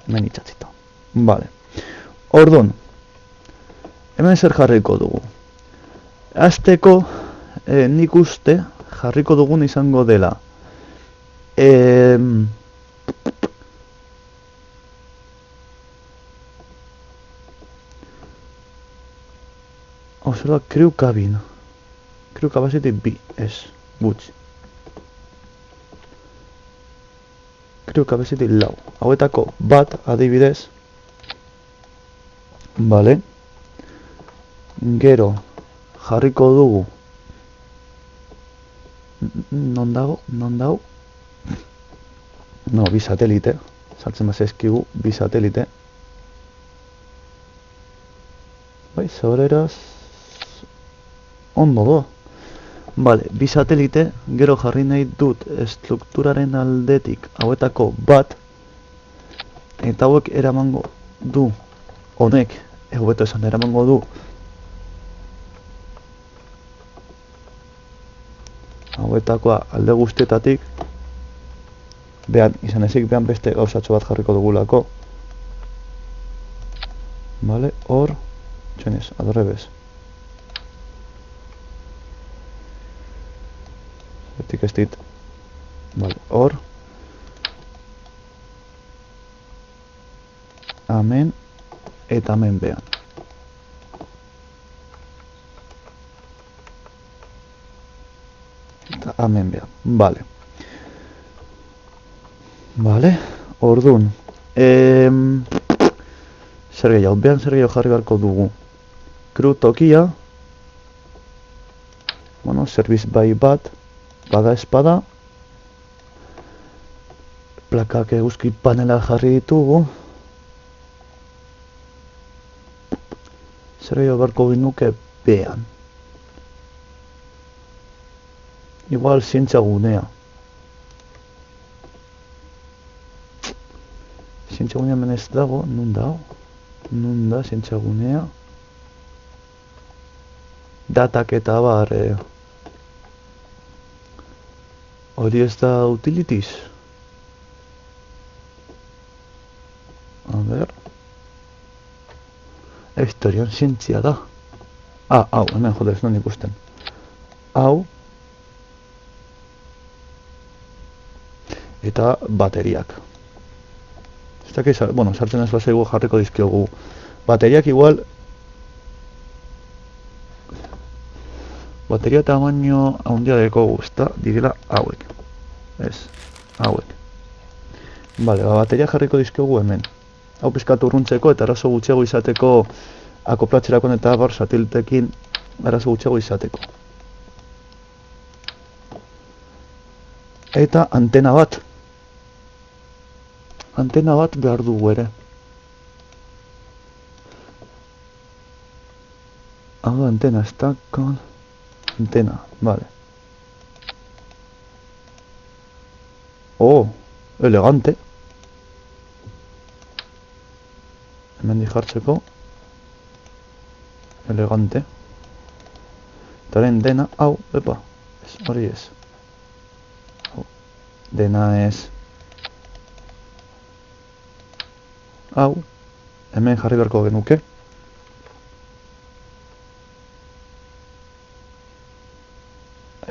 Hemen itxatzita. Bale. Ordon, hemen zer jarriko dugu. Azteko, nik uste jarriko dugun izango dela. Zer da, crew cabin. Crew capacity B, ez, gutxi. Crew capacity lau. Hauetako bat adibidez. Bale. Gero jarriko dugu. Non dago? No, bi satelite. Sartzen bazizkigu, bi satelite. Bai, zaureraz ondo do. Vale, bi satelite, gero jarri nahi dut estrukturaren aldetik hauetako bat, eta hauek eramango du, honek, hobeto esan eramango du, hauetakoa alde guztietatik, behan, izan ezik behan beste gauzatxo bat jarriko dugulako. Vale, hor, txenez, adorrebez. Zetik ez dit. Vale, hor. Amen, eta amen behan. Eta amen behan, vale. Vale, ordun. Zer gehiago, behan zer gehiago jarri beharko dugu. Crew tokia. Bueno, service bai bat. Bada espada. Plakak eguzki panela jarri ditugu. Zer gehiago beharko ginuke behan. Igual zientzia gunea. Zientzia gunea menez dago, nun dago? Nun da zientzia gunea? Datak eta bar, hori ez da utilities? A ber... Historian zientzia da. Ah, hau, hemen jode ez non ikusten. Hau. Eta bateriak. Ez dakit, bueno, sartzen ez bazaigu jarriko dizkiogu. Bateriak igual... Bateria tamaino handia dekogu, ezta? Direla hauek. Ez, hauek. Vale, bateria jarriko dizkiogu hemen. Hau pizkatu urruntzeko eta arazo gutxiago izateko akoplatzerakon eta bar satelitekin arazo gutxiago izateko. Eta antena bat. Antena bat behar dugu ere. Hau da antena, ez da... Antena, vale. Oh, elegante. Hemen jartzeko. Elegante. Taren dena, hau, epa. Ez, hori ez. Hau. Dena ez. Hau. Hemen jarri beharko genuke.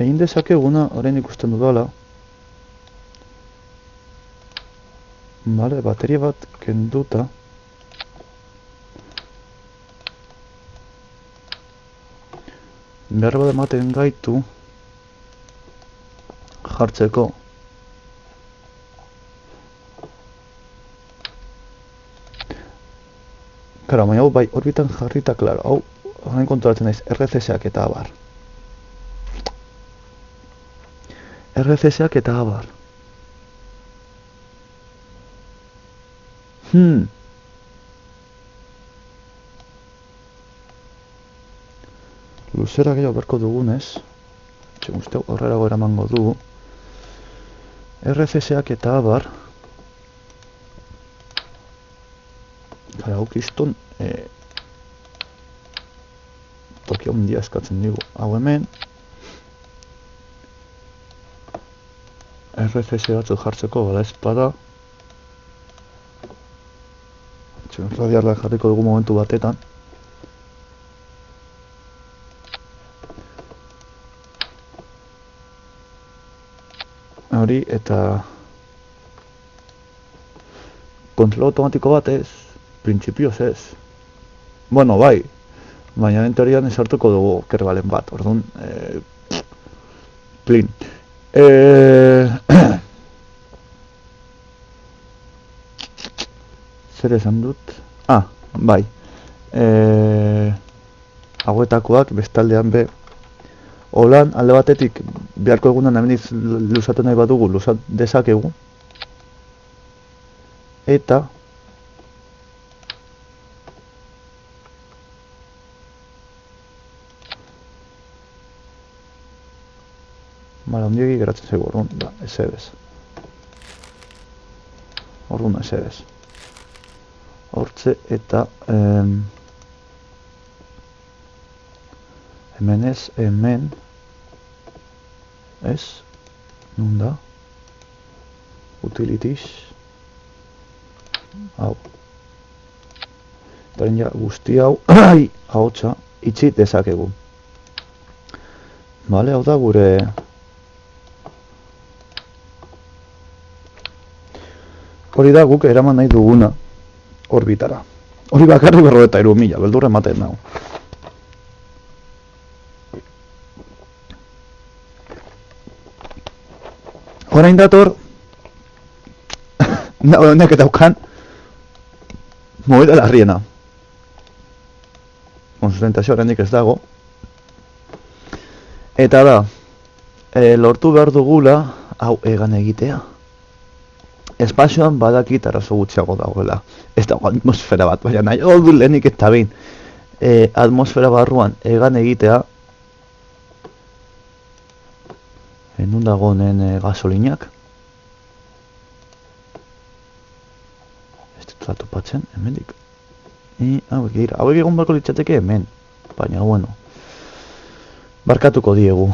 Egin dezakeguna, orain ikusten dudala. Vale, bateria bat kenduta. Behar bat ematen gaitu jartzeko. Karo, baina hau bai, orbitan jarrita, klaro, hau, orain kontrolatzen naiz, RCS-ak eta abar. RCS-ak eta abar. Luzera gehiago berko dugunez, txeguzteu horrerago eramango du. RCS-ak eta abar. Gara, hau kiston, toki handia eskatzen digu. Hau hemen, RCS batzuk jartzeko bala espada. Radiarla jarriko dugu momentu batetan. Hori eta... Kontrol automatiko bat ez, printzipioz ez. Bueno, bai, baina en teorian esartuko dugu kerbalen bat, orduan... Plin. Zer esan dut? Ah, bai. Hauetakoak bestaldean be. Holan, alde batetik, beharko egunan hemen luzatu nahi badugu, luzat dezakegu. Eta... Bale, ondiegi geratzen zaigu, orduan, ba, esebez. Orduan, esebez. Hortze eta... hemen ez, hemen... Ez? Nun da? Utilities... Hau. Eta ja, guzti hau... Ai! Ahotsa, itxi dezakegu. Bale, hau da gure... Hori da guk eraman nahi duguna orbitara. Hori bakarri 43.000, beldurra ematen nago. Horain dator... Honek daukan... Movida larriena. Sustentazio oraindik ez dago. Eta da... lortu behar dugula... Hau egan egitea. Espazioan badakit arazo gutxiago dagoela. Ez dago atmosfera bat, baina nahi du lehenik eta behin. Atmosfera barruan egan egitea. Nun dago honen gasolinak. Ez dut da topatzen, hemendik. Hauek dira, hauek egon barko litzateke hemen. Baina, bueno. Barkatuko diegu.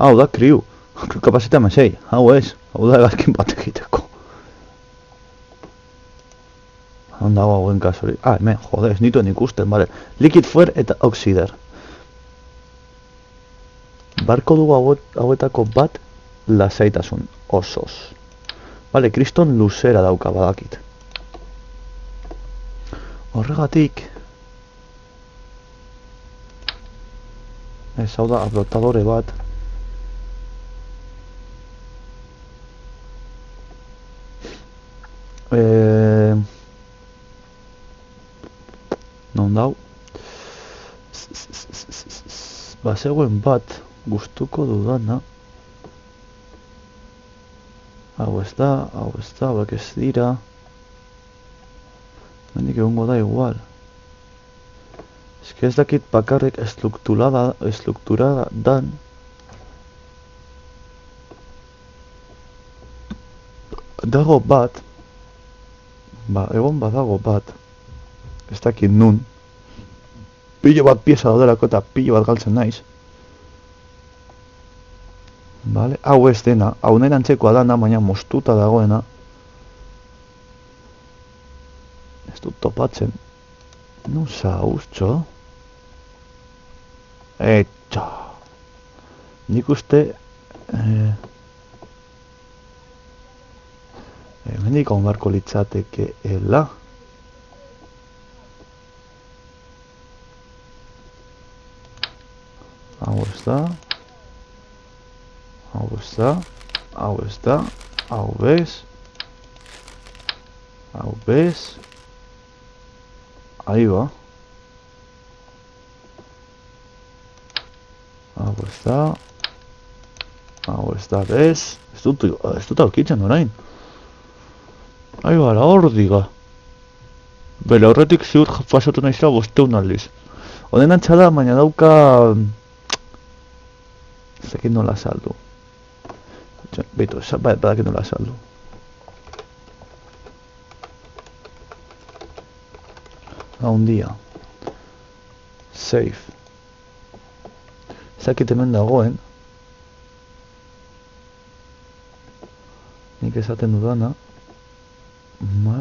Hau da, kriu. Kriu kapazita mesei. Hau ez. Hau da egazkin bat egiteko. Hau dago hauen kasori. Hemen, jode, ez nituen ikusten, bale. Liquid fuel eta oxider. Barko dugu hauetako bat lasaitasun osoz. Bale, kriston luzera dauka badakit. Horregatik... Ez hau da, abrotadore bat. Non dau? Bazegoen bat gustuko dudana. Hau ez da, hauek ez dira. Mendik egongo da igual. Ez dakit bakarrik estrukturada dan. Dago bat. Ba, egon badago bat. Ez dakit nun. Pillo bat pieza daudelako eta pillo bat galtzen naiz. Vale, hau ez dena. Hau nahi antzekoa dana, baina moztuta dagoena. Ez dut topatzen. Nun zauztxo. Eta. Nik uste... Hemendik hon barko litzateke ela. Hau ez da. Hau ez da. Hau ez da. Hau bez. Hau bez. Ahí va. Hau ez da. Hau ez da bez. Ez dut aurkitzen orain. Ahí va, la hordiga. Bele horretik ziur pasatu naizela 500 aldiz. Honen antxada, baina dauka... Ez dakit nola saldu. Beitu, badakit nola saldu. Un dia. Save. Ez dakit hemen dagoen. Nik esaten dudana.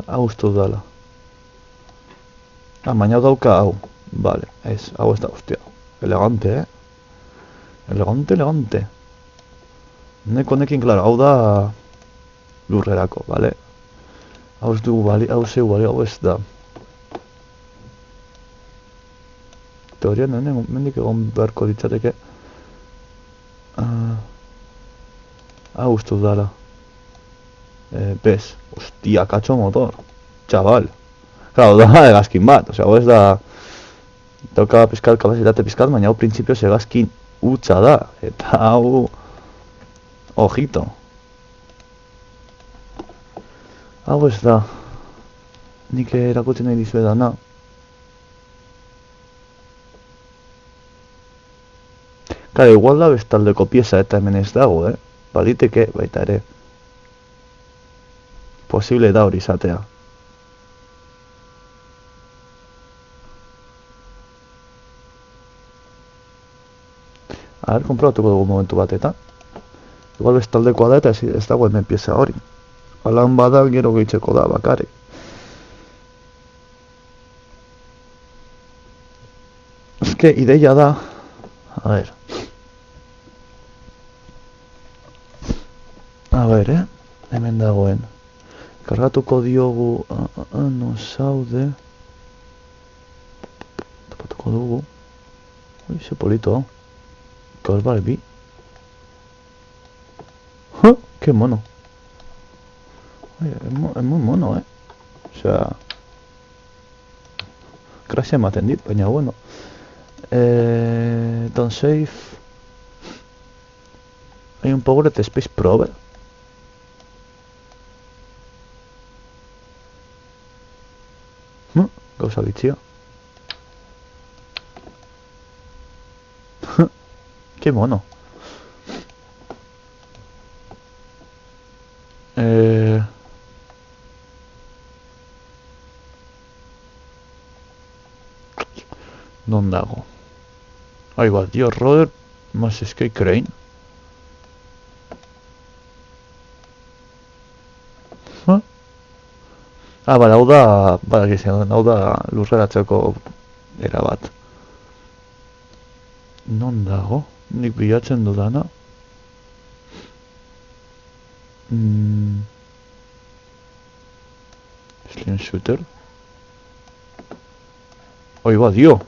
Hau uste dudala. Baina hau dauka hau. Vale, ez, hau ez da, hostia. Elegante, Elegante. Nekin, klaro, hau da... Lurrerako, vale. Hau ez dugu bali, hau zeu bali, hau ez da. Teorian, mendik egon beharko ditzateke. Hau uste dudala. Bez, hostia, katxo motor. Chaval. Claro, da egazkin bat, osea, hau ez da... Dauka pizkat, kapazitate pizkat, baina hau printzipioz egazkin utza da. Eta hau... Ojito. Hau ez da... nik erakutzen nahi dizuedana. Kale, igual da bestaldeko pieza eta hemen ez dago, Baliteke, baita ere. Posible da hori izatea. A ver, konprobatuko dugu momentu bat eta. Igual bestaldekoa da eta ez dago hemen pieza hori. Alan bada gero gehitzeko da bakarrik. Eske ideia da, a ver, hemen dagoen. Kargatuko diogu, no zaude. Tapatuko dugu. Ui, ze polito hau. Kaos Barbie. Qué mono. Oye, es muy mono, Osea, gracia ematen dit, baina bueno. Don't save. Hay un power de Space Probe. Gauza bitxia. Qué mono. Non dago. Ahí va, Dios Roder más Skate Crane. Bale, hau da, hau da lurreratzeko era bat. Non dago? Nik bilatzen dudana. Slim Shooter. Hoi ba, dio!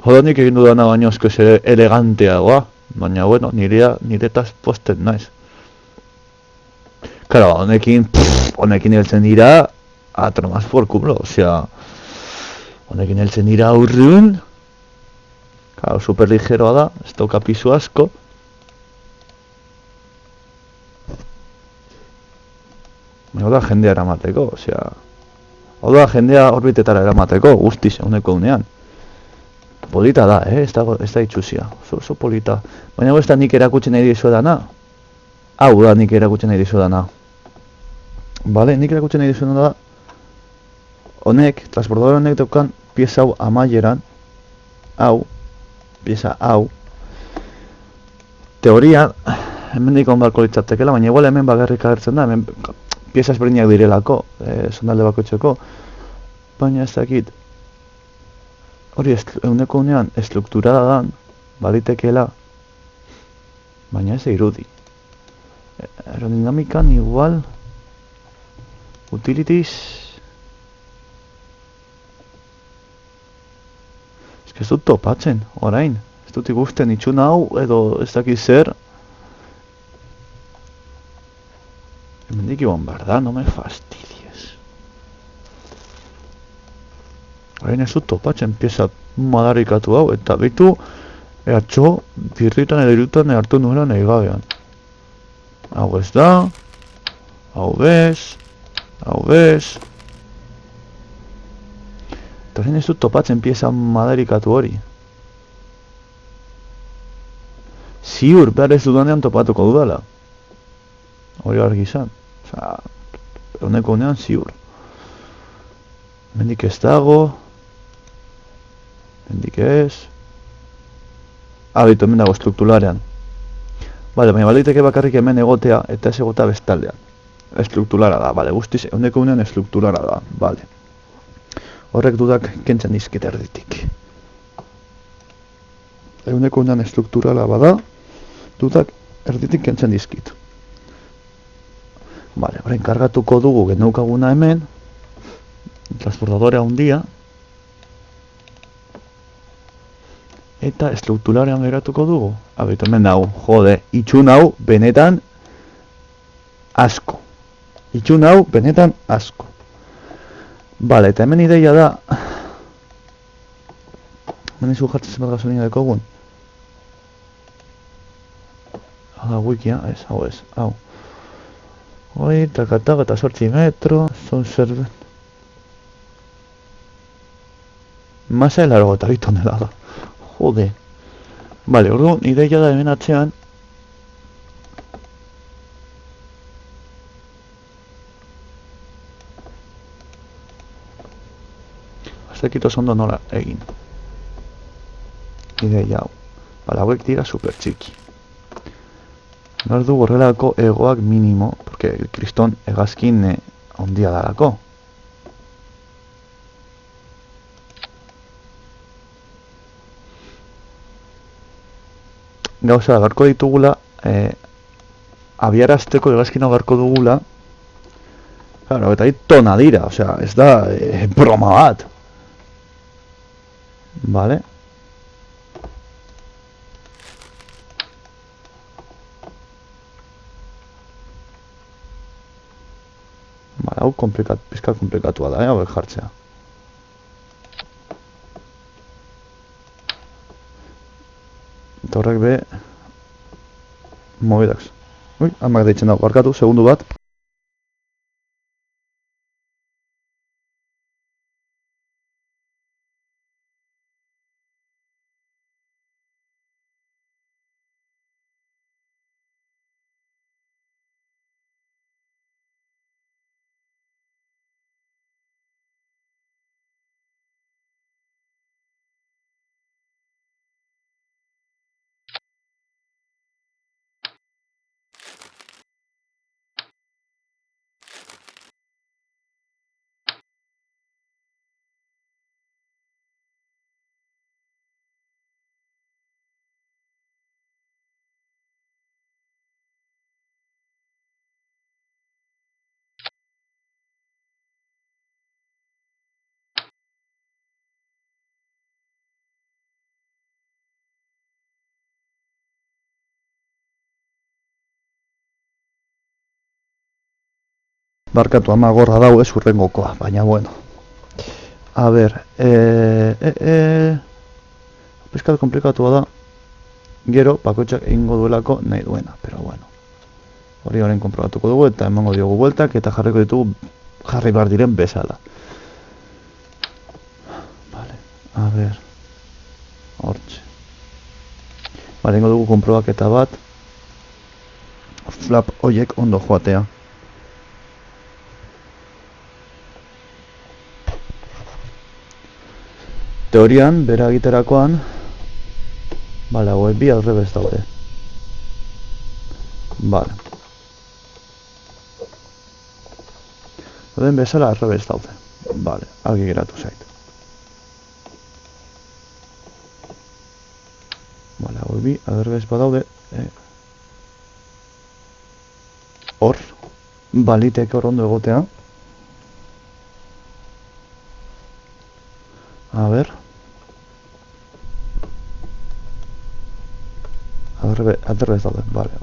Joda nik egin dudana baino asko ere eleganteagoa. Baina, bueno, niretaz posten naiz. Claro, honekin heltzen dira a tomar por culo, osea, honekin heltzen dira aurrun. Claro, super ligeroa da, ez dauka pisu asko. Hau da jendea eramateko, osea, hau da jendea orbitetara eramateko, guztiz, honeko unean. Polita da, ez da itxuzia, oso polita. Baina ez da nik erakutsen nahi dizuedana. Hau da nik erakutsen nahi dizuedana. Bale, nik erakutsen nahi dizuedana da. Honek, transportador honek daukan pieza hau amaieran. Hau, pieza hau. Teoria, hemen dikon barko litzatekela, baina igual hemen bagarrik agertzen da, hemen pieza ezberdinak direlako, sondalde bakoitzeko. Baina ez dakit, hori eguneko unean estrukturada dan, balitekeela, baina ez irudi. Aerodinamikan igual, utilities, ez dut topatzen, orain, ez dut ikusten itxuna hau, edo ez dakit zer. Hemendik iban behar da, no me fastidies. Orain ez dut topatzen pieza madarikatu hau, eta bitu, atxo, birritan edo irutan hartu nuela nahi gabean. Hau ez da, hau bez, hau bez. Eta orain ez dut topatzen pieza madarikatu hori. Ziur, behar ez dudanean topatuko dudala. Hori argi izan. Osa, honeko unean ziur. Mendik ez dago. Mendik ez. Bitu, hemen dago estrukturarean. Bale, baina baliteke bakarrik hemen egotea eta ez egotea bestaldean. Estrukturara da, bale, guztiz, honeko unean estrukturara da, bale. Horrek dudak kentzen dizkit erditik. Eguneko unean estrukturala bada, dudak erditik kentzen dizkit. Bale, orain kargatuko dugu geneukaguna hemen, transportadorea handia, eta estrukturarean geratuko dugu. Abitu, hemen dago, jode, itxun hau benetan asko. Itxun hau benetan asko. Bale, eta hemen ideia da, hemen izu jartzen zenbat gasolina dekogun. Hau da wikia, ez, hau ez, hau. Hoi, takatak eta 8 metro, zon zerbait. Masa largo eta 2 tonelada. Jode. Vale, orduan, ideia da hemen atzean. Azekito ondo nola egin. Ideia hau. Bale, hauek dira super txiki. Behar du horrelako egoak minimo, porque kriston hegazkin ondia darako. Gauza, garko ditugula, abiarazteko hegazkina garko dugula. Claro, eta tona dira, osea, ez da broma bat. Vale. Vale, hau pizka komplikatua da, hauek jartzea. Eta horrek be... Mobidax. Ui, amak deitzen dago, barkatu, segundu bat. Barkatu ama gorra dau ez urrengokoa, baina bueno. A ber, pizkat komplikatua da. Gero, bakoitzak egingo duelako nahi duena, pero bueno. Hori horren konprobatuko dugu eta emango diogu bueltak eta jarriko ditugu jarri behar diren bezala. Vale, a ber. Hortxe. Vale, egingo dugu konprobaketa bat. Flap hoiek ondo joatea. Teorian, bera egiterakoan, bale, hauek bi alrebez daude. Bale. Oden bezala alrebez daude. Bale, argi geratu zait. Bale, hauek bi alrebez badaude. Hor, baliteke hor ondo egotea. A ber. Alrebez daude, bale.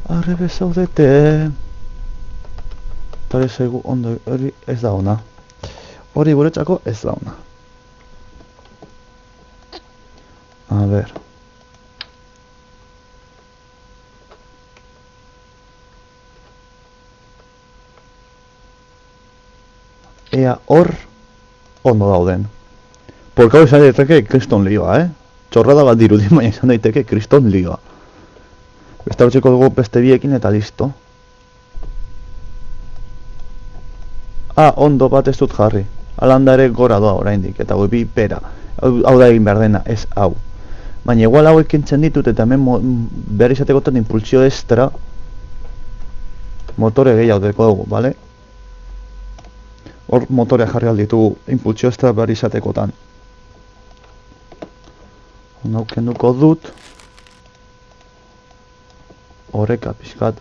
Alrebez zaudete. Tare zaigu ondo, hori ez da ona. Hori guretzako ez da ona. A ber. Ea hor ondo dauden. Porka hau izan daiteke kriston lioa, Txorrada bat dirudi, baina izan daiteke kriston lioa. Beste hortzeko dugu beste biekin eta listo. Ondo bat ez dut jarri. Alanda ere gora doa oraindik, eta hau bi pera. Hau da egin behar dena, ez hau. Baina igual hau ekintzen ditut eta hemen behar izatekotan impulsio extra motore gehiago deko dugu, bale? Hor motorea jarri alditugu impulsio extra behar izatekotan. Hau kenduko dut. Horreka pixkat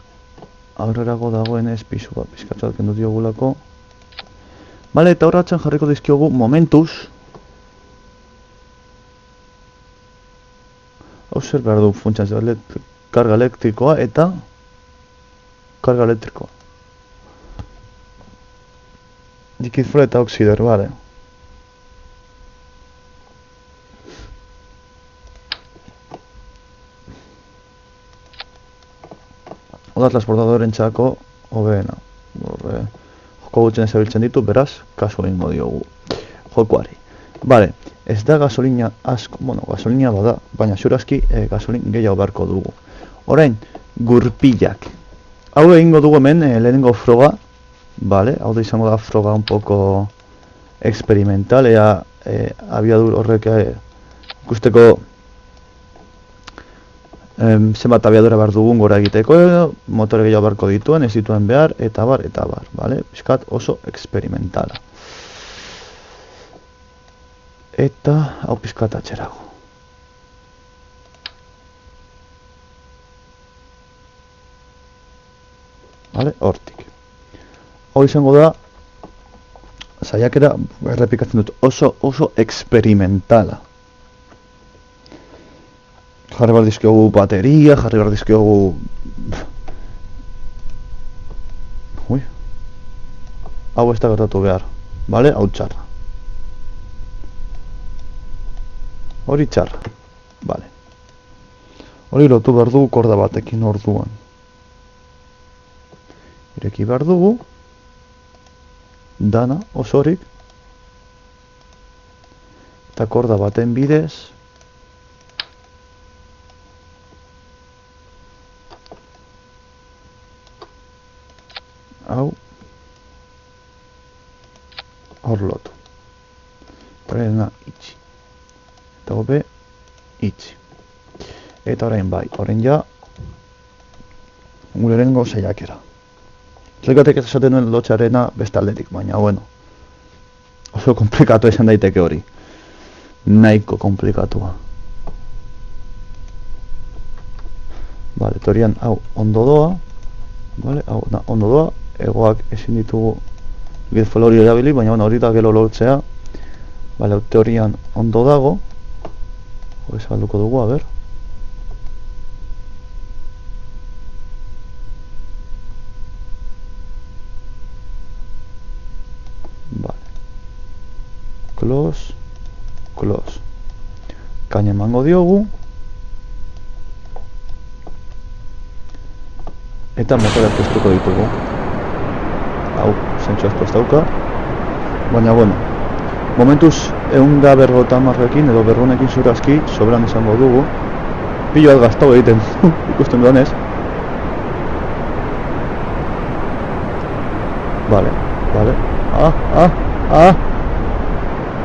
aurrerago dagoen ez pisua pixkatzat kendu diogulako. Bale, eta horratzen jarriko dizkiogu momentuz. Hau zer behar du funtsaz, karga elektrikoa eta karga elektrikoa. Likidflow eta oxider, bale. Oda transportadoren txako hobeena. Joko gutxen ezabiltzen ditu, beraz, kasu egingo diogu jokoari. Bale, ez da gasolina asko, bueno, gasolina bada, baina xurazki gasolin gehiago beharko dugu. Orain, gurpilak. Hau egingo dugu hemen lehenengo froga, bale, hau da izango da froga un poco experimental, ea abiadur horrek ikusteko zenbat abiadura behar dugun gora egiteko, motore gehiago beharko dituen, ez dituen behar, eta bar, bale? Piskat oso experimentala. Eta hau piskat atxerago. Bale, hortik. Hau izango da, saiakera, errepikatzen dut, oso experimentala. Jarri behar dizkiogu bateria, jarri behar dizkiogu... Ui. Hau ez da gertatu behar. Bale, hau txarra. Hori txarra. Bale. Hori lotu behar dugu korda batekin orduan. Ireki behar dugu. Dana, osorik. Eta korda baten bidez. Hau hor lotu. Horrena itxi. Eta hobe itxi. Eta orain bai, orain ja gure lehenengo saiakera. Zergatik ez esaten duen lotxarena beste aldetik, baina bueno. Oso komplikatu izan daiteke hori. Nahiko komplikatua. Bale, teorian hau ondo doa. Bale, hau ondo doa. Egoak ezin ditugu gizfol hori erabili, baina hori da gero lortzea. Bale, teorian ondo dago. Hori zabalduko dugu, a ber. Bale. Close. Kaina emango diogu. Eta motoreak piztuko ditugu. Hau, zentsu asko ez dauka. Baina, bueno. Momentuz, 150 edo 100ekin zurazki, sobran izango dugu. Pilo bat gaztau egiten, ikusten duan ez. Vale.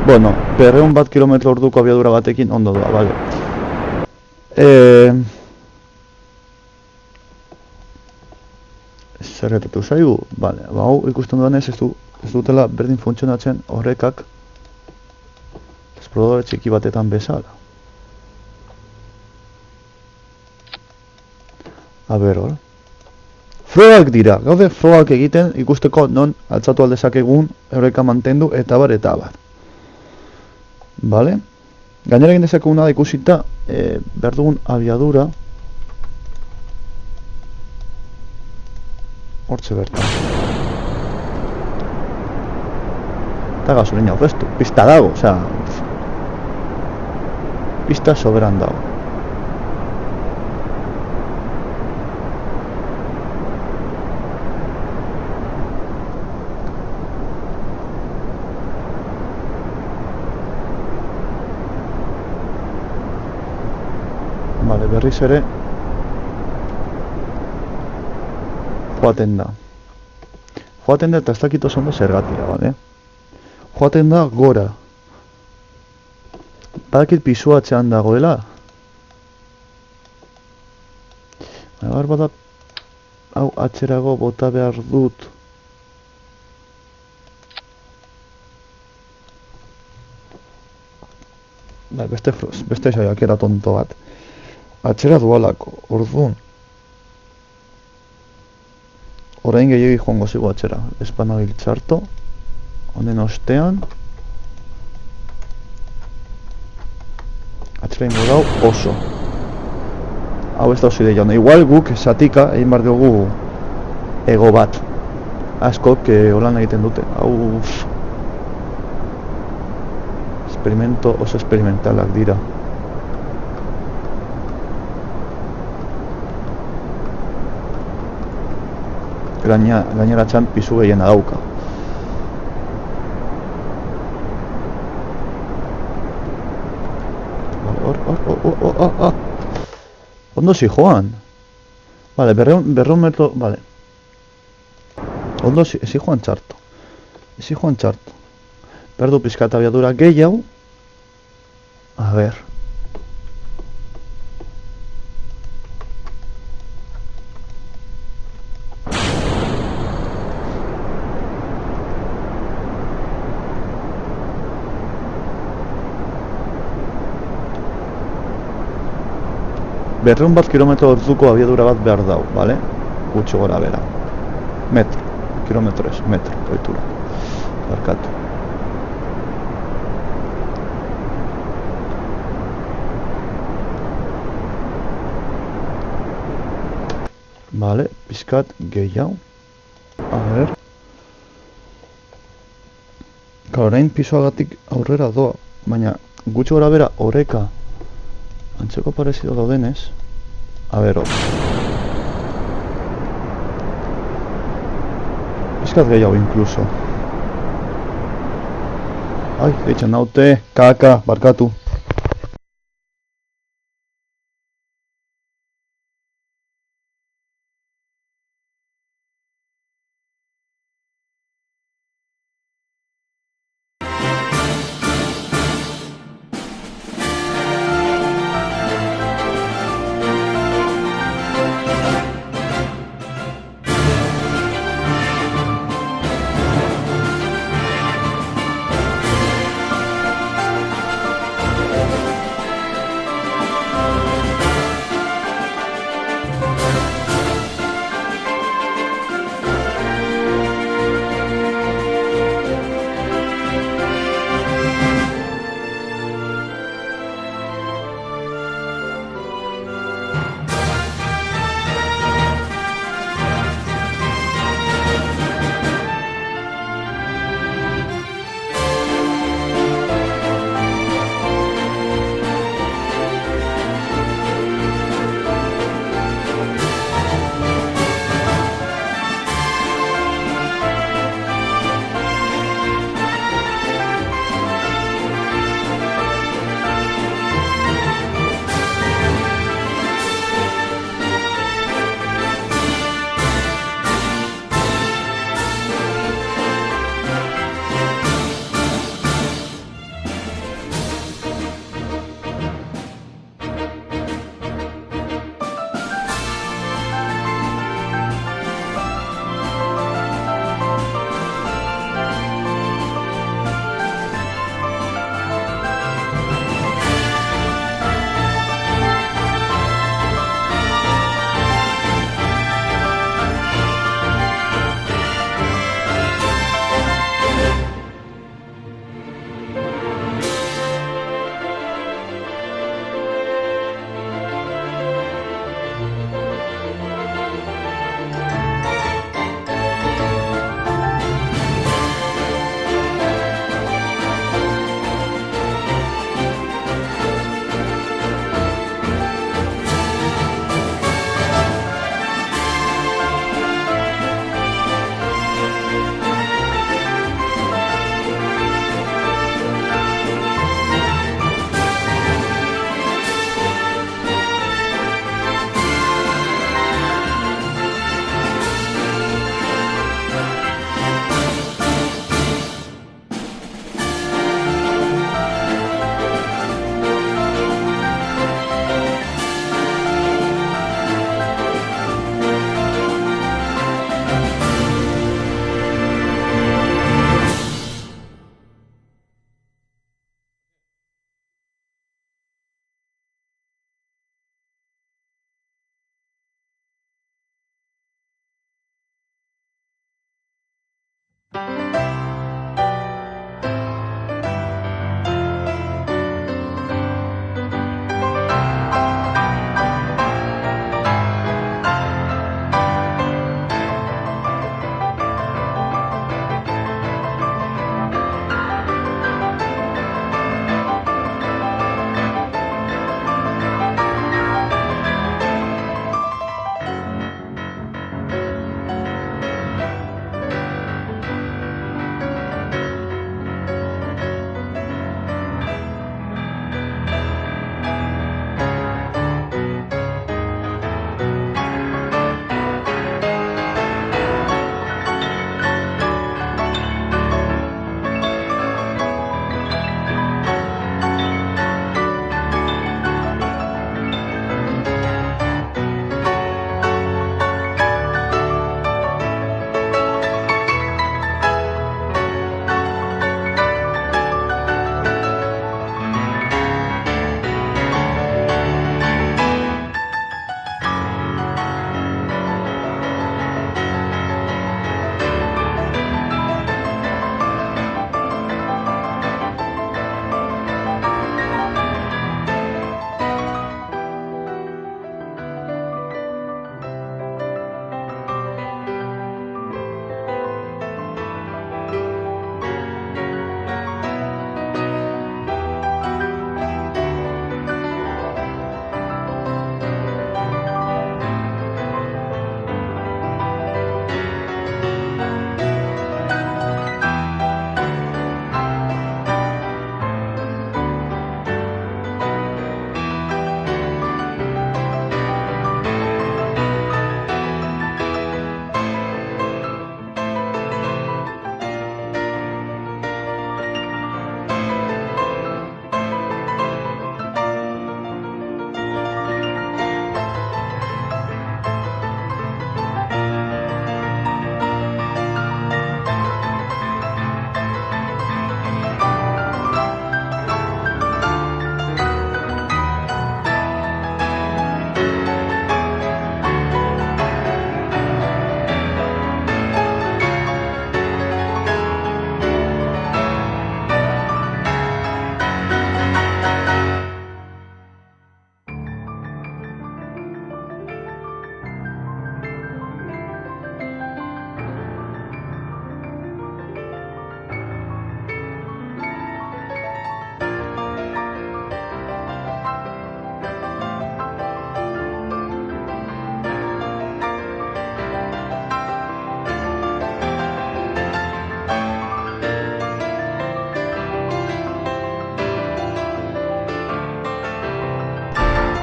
Bueno, 100 kilometro orduko abiadura batekin ondo doa, vale. Zer gertatu zaigu? Bale, hau ikusten duan ez dutela berdin funtzionatzen horrekak esplodore txiki batetan bezala. A ber, hor. Frogak dira, gaude frogak egiten ikusteko non altzatu aldezakegun horreka mantendu eta bar. Bale? Gainera egin dezakeguna da ikusita behar dugun abiadura hortxe bertan. Eta gasolina aurreztu, pista dago, osea... Pista soberan dago. Vale, berriz ere joaten da eta ez dakit oso ondo zergatia, bale? Joaten da gora. Badakit pisua atzean dagoela. Behar bada hau atzerago bota behar dut. Beste saiakera tonto bat. Atzera dualako, orduan. Orain gehiagi joango zigo atzera. Espanabil txarto. Honen ostean. Atzera ingo dau oso. Hau ez da oso ideia. Igual guk esatika egin bar dugu ego bat. Askok holan egiten dute. Hau... Experimento oso experimentalak dira. gaineratzen pisu gehiena dauka. Hor. Ondo zi joan. Vale, berreun metro, vale. Ondo zi joan txarto. Perdu pizkat abiadura gehiago. A ver. Berreun bat kilometro orduko abiadura bat behar dau, vale? Gutxi gora bera. Kilometro ez, metro, oitura. Barkatu. Vale, pizkat gehiago. A ver. Orain pisoagatik aurrera doa, baina gutxi gora bera oreka antzeko parezido daudenez. A ver, pizkat gehiago incluso. Ai, deitzen naute, kaka, barkatu.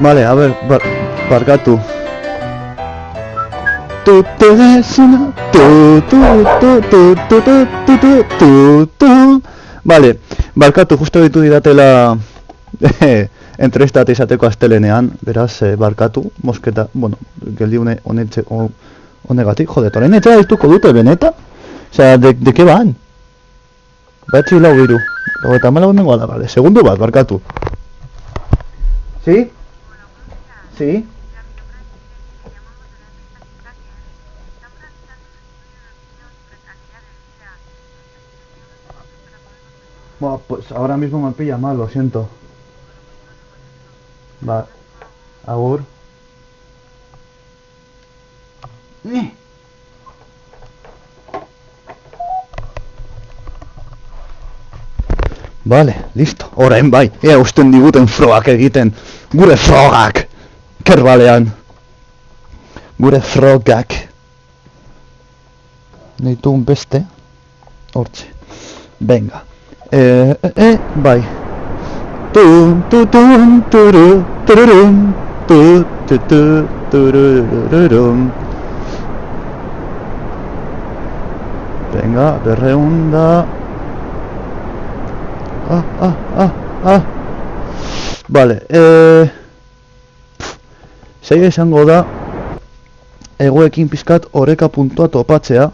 Vale, a ver, barkatu. Vale, barkatu, justo ditu didatela entrevistat izateko astelenean, beraz, barkatu, mosketa, bueno, geldi honegatik, jode, toren etxea dituko dute, beneta? Osea, de ke ban? Batzi lau biru, eta mala honengoa da, vale, segundu bat, barkatu. ¿Sí? ¿Sí? Bueno, pues ahora mismo me pilla mal, lo siento. Va, agur. Vale, listo. Orain bai, ea usten diguten frogak egiten. Gure frogak! Kerbalean. Gure frogak. Ditugun beste. Hortxe. Venga. Bai. Tum turum tururum tururum. Venga, berreunda. Vale, zaila izango da egoekin pizkat oreka puntua topatzea.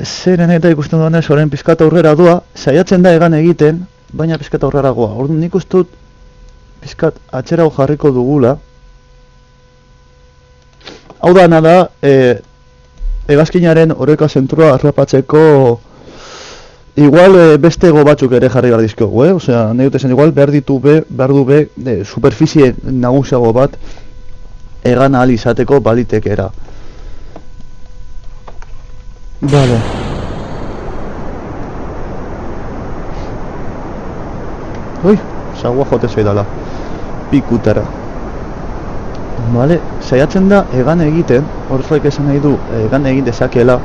Zeren eta ikusten duanez orain pizkat aurrera doa, saiatzen da egan egiten, baina pizkat aurrera goa. Orduan nik uste dut pizkat atxera jarriko dugula. Hau da nada, hegazkinaren oreka zentrua harrapatzeko igual beste ego batzuk ere jarri behar dizkiogu, Osea, nahi dut esan igual behar du superficie nagusiago bat egan ahal izateko balitekera. Vale. Ui, sagua jote zaidala. Pikutara. Vale, saiatzen da egan egiten, horrek esan nahi du egan egin dezakela.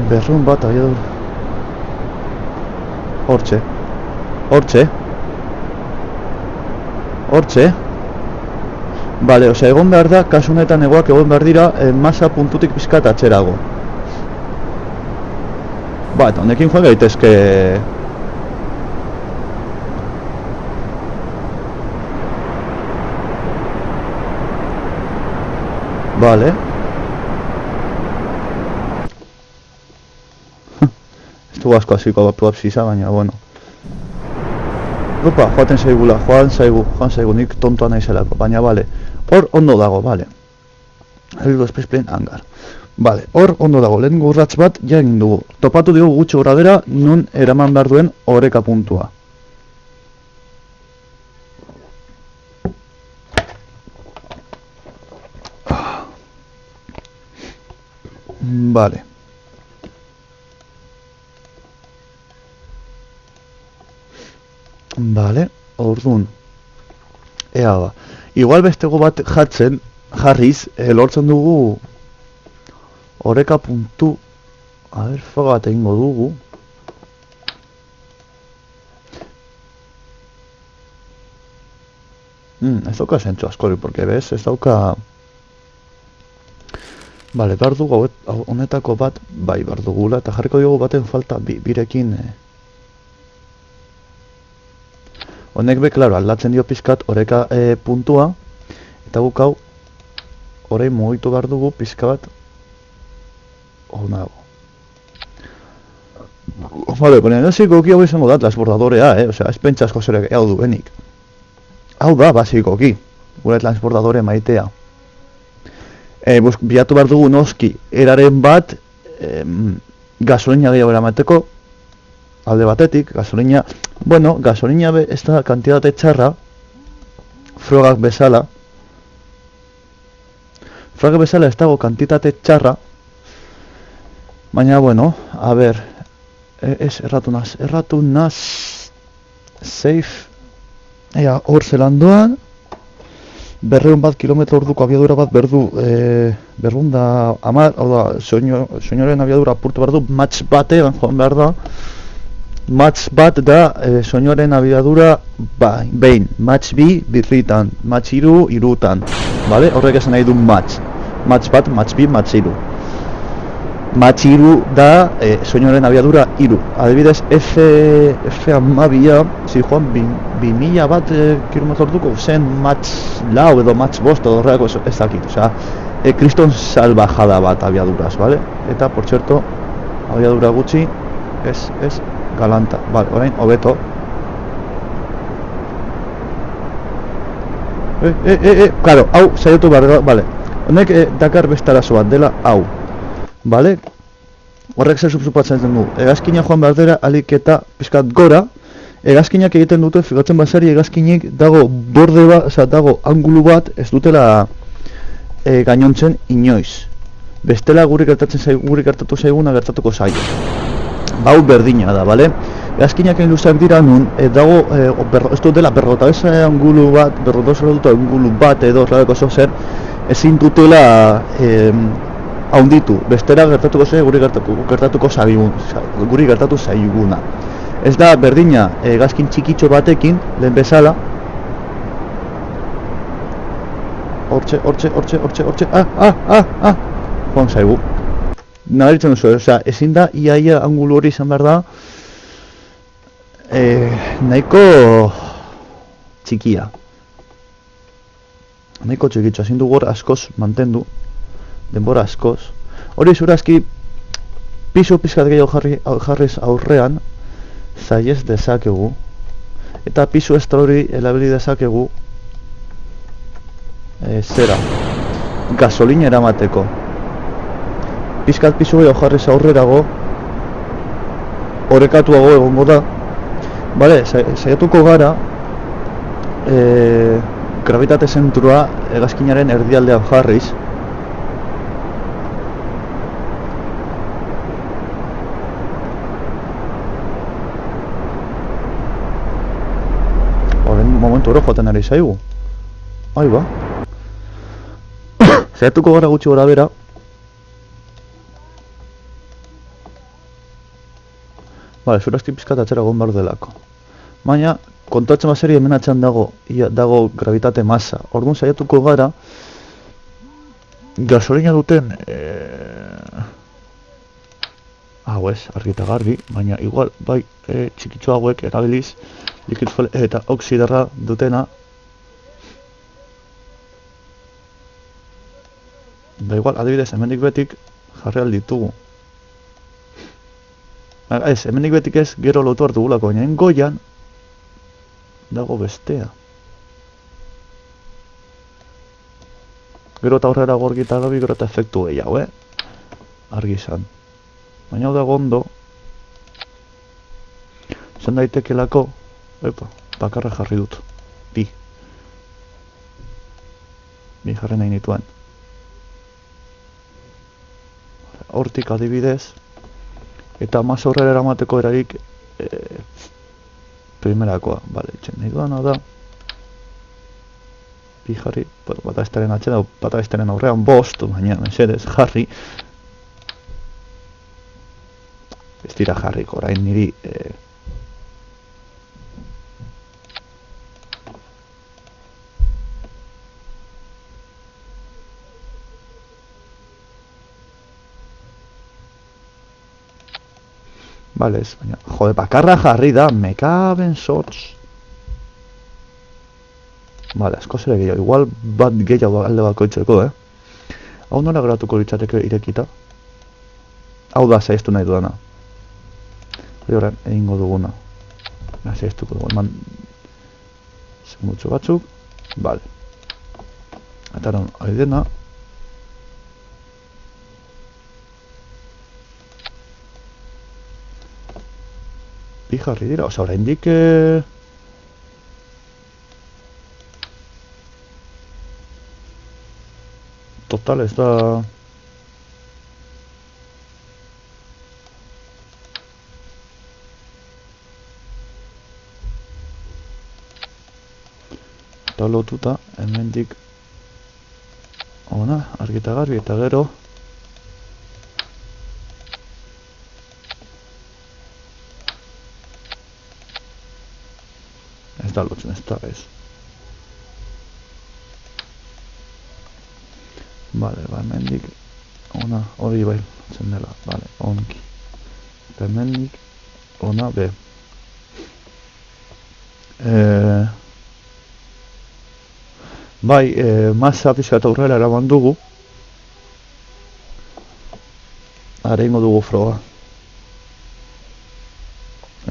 Berrun bat abiadur. Hortxe. Bale, osea, egon behar da, kasu honetan egoak egon behar dira masa puntutik pizkat atzerago. Ba, eta honekin joan gaitezke... Bale. Ez du asko hasiko aprobapsiza, baina, bueno. Opa, joan zaigu, nik tontoa naizelako, baina, bale. Hor ondo dago, bale. Heldu Space hangar. Bale, hor ondo dago, lehen urrats bat ja egin dugu. Topatu dugu gutxi gora bera, nun eraman behar duen oreka puntua. Bale. Bale, orduan. Ea ba. Igual bestego bat jarriz, lortzen dugu oreka puntu. A ver, foga bat egingo dugu. Ez dauka zentzu askori, porque bez, ez dauka... Bale, behar dugu honetako bat, bai, behar dugula, eta jarriko dugu baten falta birekin... Honek be, klaro, aldatzen dio pizkat oreka puntua, eta guk hau, orain mugitu behar dugu pizka bat, honago. Vale, baina basikoki hau izango da transbordadorea, osea, ez pentsa asko zere hau duenik. Hau da, basikoki, gure transbordadore maitea. Bilatu behar dugu noski, eraren bat, gasolina gehiago eramateko, alde batetik, gasolina, bueno, gasolina ez da kantitate txarra, frogak bezala. Frogak bezala ez dago kantitate txarra, baina, bueno, a ber, erratu naz, safe, ea, hor zelandoan, 200 kilometro orduko abiadura bat berdu, berrunda amar, hau da, soinoren abiadura apurtu behar du, match batean joan behar da, Match bat da soinuaren abiadura behin, match bi birritan, match iru irutan, vale? Horrek esan nahi du match. Match bat, match bi, match iru. Match iru da soinuaren abiadura iru. Adibidez, F12a, zijoan 2000 bat kilometro orduko zen match lau edo match bost edo horreko ez dakit, osea, kriston salvajada bat abiaduraz, vale? Eta, por cierto, abiadura gutxi, ez galanta, vale, orain, hobeto. Claro, hau, saiatu behar da, vale. Honek dakar beste arazo bat dela, hau. Vale? Horrek zer subsupatzen du. Hegazkina joan behar dela alik eta pizkat gora. Hegazkinak egiten dute, figatzen bazari hegazkinek dago borde bat, oza, dago angulu bat, ez dutela gainontzen inoiz. Bestela guri gertatu zaiguna gertatuko zaio. Bau berdina da, bale? Hegazkinak luzak dira nun, dago, ez dutela berrotabeza angulu bat, angulu bat edo horrelako zer, ezin dutela haunditu. Bestela gertatuko zaio guri gertatu zaiguna. Ez da berdina hegazkin txikitxo batekin, lehen bezala. Hortxe, joan zaigu. Nabaritzen duzu, osea, ezin da iaia angulu hori izan behar da nahiko txikia. Nahiko txikitxo, ezin du gor askoz mantendu, denbora askoz. Hori zurazki pisu pizkat gehiago jarriz aurrean zaiez dezakegu. Eta pisu estra hori elabili dezakegu zera, gasolina eramateko. Pizkat pisu gehiago jarriz aurrerago, orekatuago egongo da. Bale, saiatuko gara gravitate zentrua hegazkinaren erdialdean jarriz. Horren momentu oro joaten ari zaigu. Ahí ba. Saiatuko gara gutxi gora bera. Bale, zurazki pizkat atzera egon behar delako. Baina, kontatzen bazeri hemen atxan dago gravitate masa. Orduan saiatuko gara gasolina duten hau ez, argi eta garbi, baina igual, bai, txikitxo hauek erabiliz likido eta oxidarra dutena. Da igual, adibidez, hemendik betik jarri alditugu. Ez, hemendik betik ez, gero lotu hartu gulako, baina goian dago bestea. Gero eta horrela gorgi eta gabi, gero eta efektu gehiago, argi izan. Baina hau dago ondo. Zan daitekelako, bakarra jarri dut. Bi jarri nahi nituen. Hortik adibidez, eta maz horrela eramateko erarik primerakoa, bale, itxen nahi duana da bi jarri, bata estaren atxeda, bata estaren aurrean bost, baina mesedez jarri ez dira jarriko, orain niri Bale, ez, baina, jode, bakarra jarri da, mekaben sortz. Bale, asko zere gehiago, igual bat gehiago alde bakoitzeko, Hau nola geratuko litzateke irekita? Hau da, zehaztu nahi dudana. Hori horren, egingo duguna. Zehaztuko dugu, eman segundutxo batzuk. Bale. Eta eran, ari dena. Bi jarri dira, oza, oraindik total ez da eta lotuta, hemendik ona, argi eta garbi, eta gero da lotzen, ez da ez. Vale, hemendik ona hori bai lotzen dela, vale, onki. Hemendik ona be. Bai, masa pixka eta aurrera eraman dugu. Ara ingo dugu froga.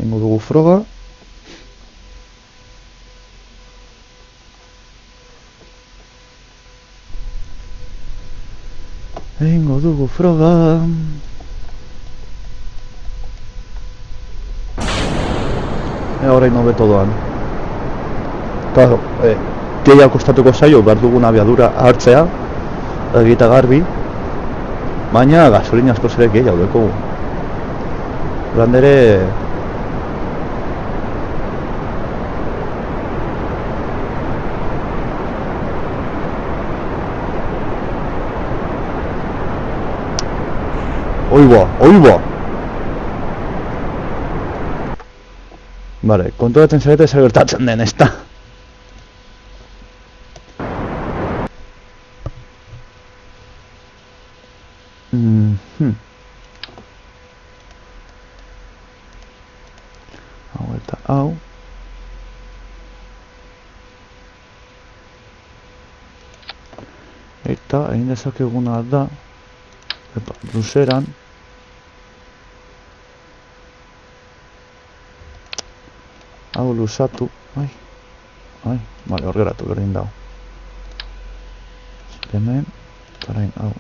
Ingo dugu froga. Ingo dugu froga. Orain hobeto doan. Claro, gehiago kostatuko zaio, behar dugun abiadura hartzea, egita garbi, baina gasolina asko zere gehiago dekogu. Landere... Oiba! Vale, konturatzen zarete zer gertatzen den, ezta? Hau eta hau. Eta egin dezakeguna da, luzeran, hau luzatu, vale, hor geratu berdin dago. Hemen, eta orain hau.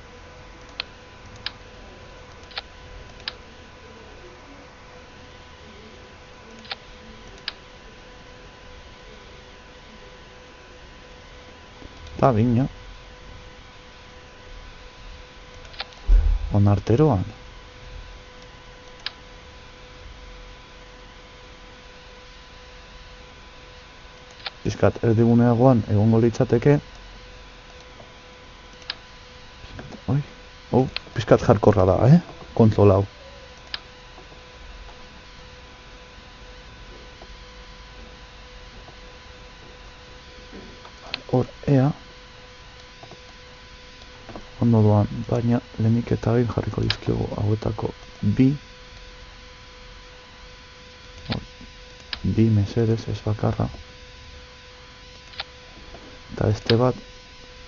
Eta bina. Onarteroan. Pizkat erdiguneagoan egongo litzateke. Pizkat jarkorra da, kontrol hau. Hor, ea. Ondo doan, baina lehenik eta behin jarriko dizkiogu hauetako bi. Bi mesedez ez bakarra. Eta este bat,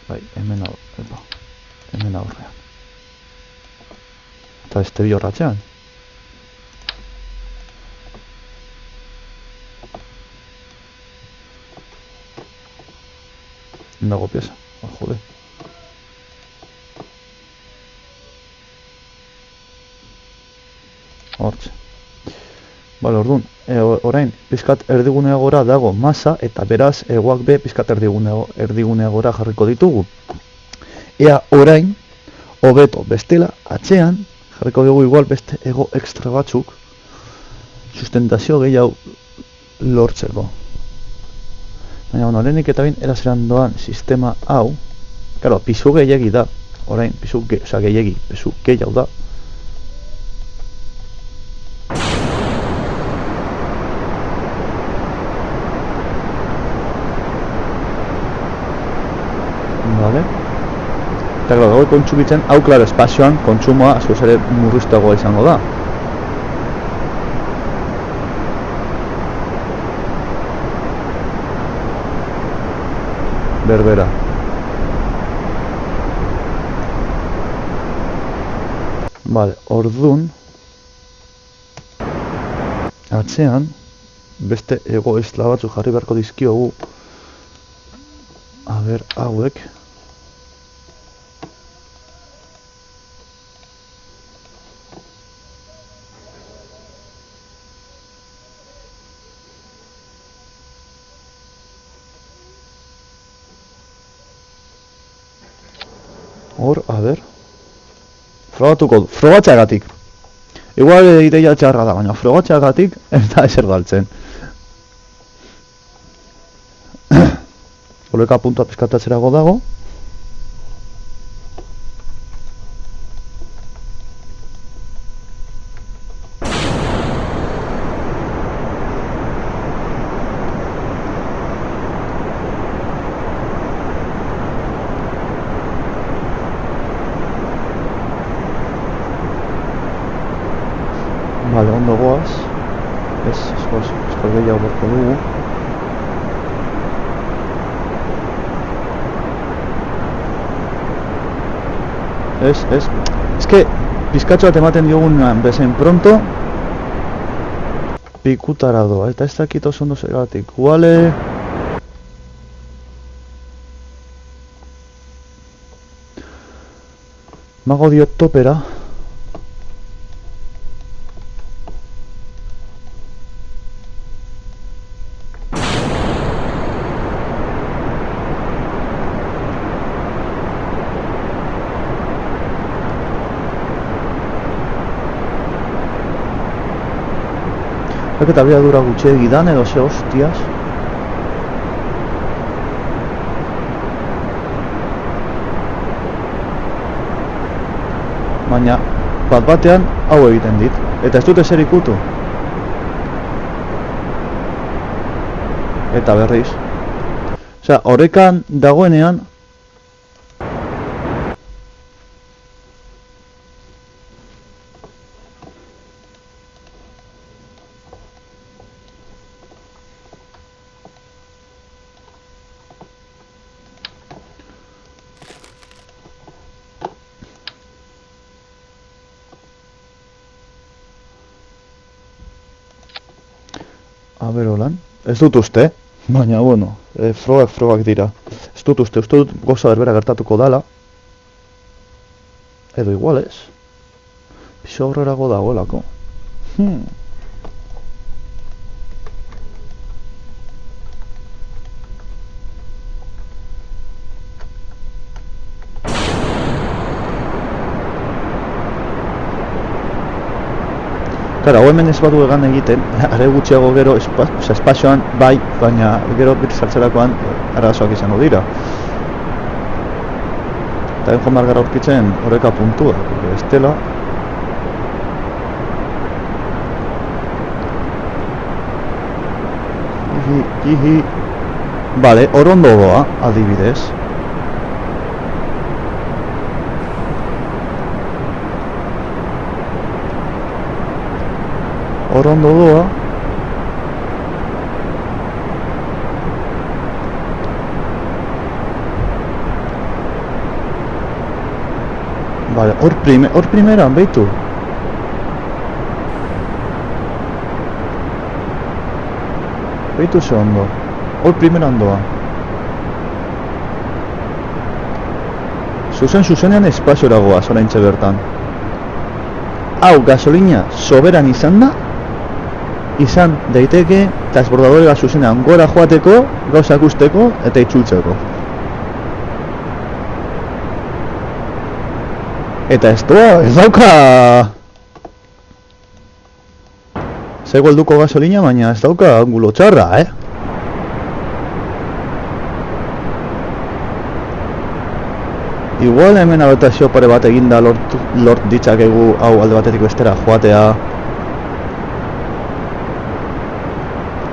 bai, hemen aurrean. Eta este bi horratzean. Dago pieza, jode. Hortxe. Bale, orduan, orain, pizkat erdiguneagora dago masa, eta beraz, egoak be, pizkat erdiguneagora jarriko ditugu. Ea orain, hobeto bestela, atzean, jarriko dugu igual beste ego ekstra batzuk, sustentazio gehiago lortzeko. Baina, lehenik eta bain, erazeran doan sistema hau, claro, pisu gehiagi da, orain, pisu gehiago da. Vale. Eta claro, gau kontsumitzen, hau klaro espazioan, kontsumoa askoz ere murriztagoa izango da. Berbera. Vale, ordun atzean beste ego esla batzu jarri beharko dizkiogu. A ber, hauek. Hor, a ber. Frogatzeagatik. Igual ideia txarra da, baina frogatzeagatik ez da ezer galtzen. Oleka puntua pizkatatzerago dago. Vale, ondo goaz. Ez, eskol gehiago borko dugu. Ez. Ez que, pizkatxo bat ematen diogunean bezain pronto pikutara doa, eta ez dakit oso ondo zergatik. Guale... Mago diot topera. Eta abiadura gutxiegi dan edo ze hostias. Baina bat-batean hau egiten dit. Eta ez dute zer ikutu. Eta berriz. Osea, horrekan dagoenean holan, ez dut uste, baina bueno, frogak dira. Ez dut uste dut goza berbera gertatuko dala. Edo igual ez. Pixo aurrerago dagoelako. Kara, hau hemen ez badu egan egiten, are gutxiago gero espazioan bai, baina gero beti saltzerakoan arazoak izango dira. Eta egin jomar gara aurkitzen horreka puntua, ez dela. Vale, hor ondo doa, adibidez. Hor ondo doa. Vale, hor primeran, behitu. Behitu ze ondo. Hor primeran doa. Zuzenean espaziora goaz, oraintxe bertan. Hau, gasolina soberan izan da. Izan daiteke transbordadore bat zuzenean gora joateko, gauzak usteko eta itzultzeko. Eta ez dauka... Zego helduko gasolina, baina ez dauka angulo txarra, Igual hemen adaptazio pare bat eginda lort ditzakegu hau alde batetik bestera joatea.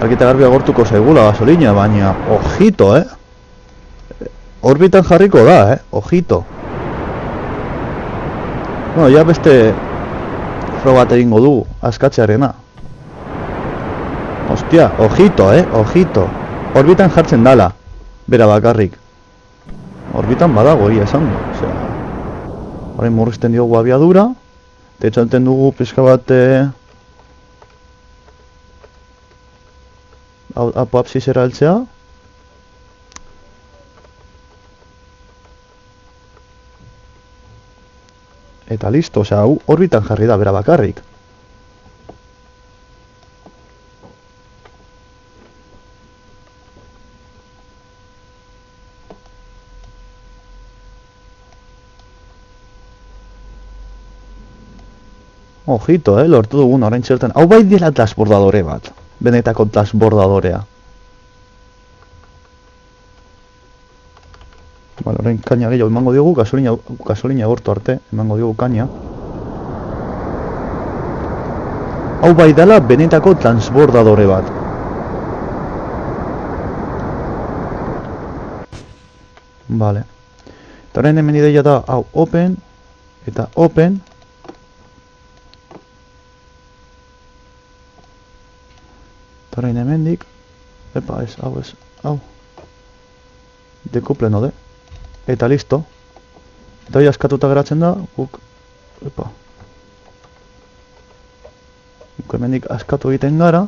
Argita garbi agortuko zaigula gasolina, baina ojito, Orbitan jarriko da, ojito. Bueno, ja beste fro bat egingo dugu, askatzearena. Ostia, ojito, ojito. Orbitan jartzen dala, bera bakarrik. Orbitan badago, esan du. Osea, orain murrizten diogu abiadura, eta etxanten dugu pizka bat... apoapsisera heltzea. Eta listo, osea, orbitan jarri da bera bakarrik. Ojito, lortu dugun orain txerten. Hau bai dela transbordadore bat. Benetako transbordadorea. Vale, orain kaina gehiago emango diogu, gasolina agortu arte, emango diogu kaina. Hau bai dela benetako transbordadore bat. Vale. Eta orain hemen ideia da, hau open, eta open. Eta orain hemendik, epa ez, hau. Dekuple node. Eta listo. Eta hori askatuta geratzen da, guk, epa. Guk hemendik askatu egiten gara.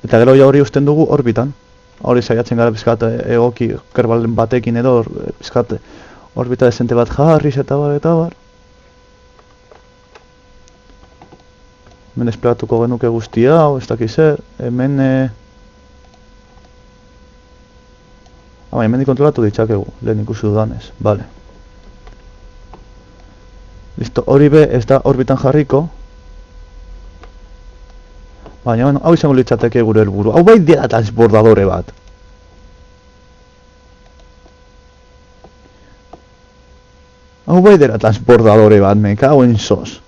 Eta gero hori usten dugu orbitan. Hori saiatzen gara pizkat egoki kerbal batekin edo pizkat orbita desente bat jarriz eta bar. Hemen esplegatuko genuke guztia, hau ez dakiz zer, hemen... hemen kontrolatu ditzakegu, lehen ikusi dudanez, bale. Listo, hori be ez da orbitan jarriko. Baina, bueno, hau izango litzateke gure helburu. Hau bai dira transbordadore bat. Hau bai dira transbordadore bat, me cago en sos.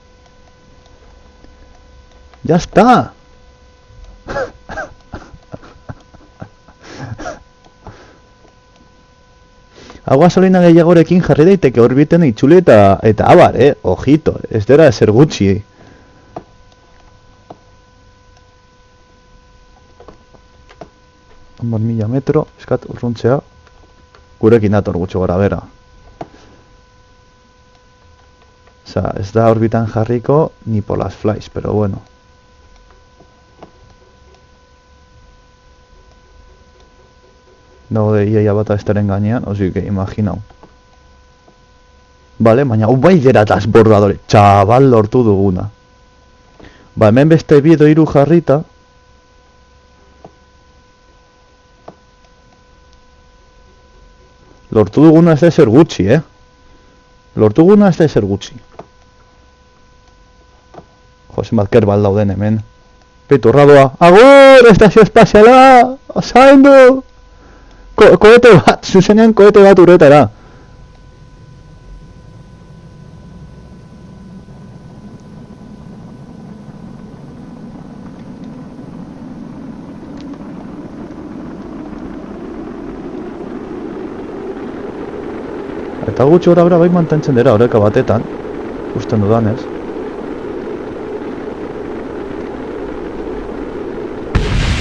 Ya está. Hau gasolina gehiagorekin jarri daiteke orbiten itxuli eta abar, ojito, ez dira ezer gutxi. Hamar 1000 metro, eskat urruntzea, gurekin dator gutxo gara bera. Osa, ez da orbitan jarriko ni por las flies, pero bueno. Dago de iaia bata estaren gainean, osi que imaginau. Vale, baina hau bai dira transbordadore, txabal lortu duguna. Ba, hemen beste biedo hiru jarrita. Lortu duguna ez da ezer gutxi, Lortu duguna ez da ezer gutxi. Jo, zenbat kerbal dauden hemen. Piturra doa. Agur, estazio espaziala! Zaindu! Koete bat, zuzenean koete bat uretara. Eta gutxi gora bera bai mantentzen dira oreka batetan, usten dudanez.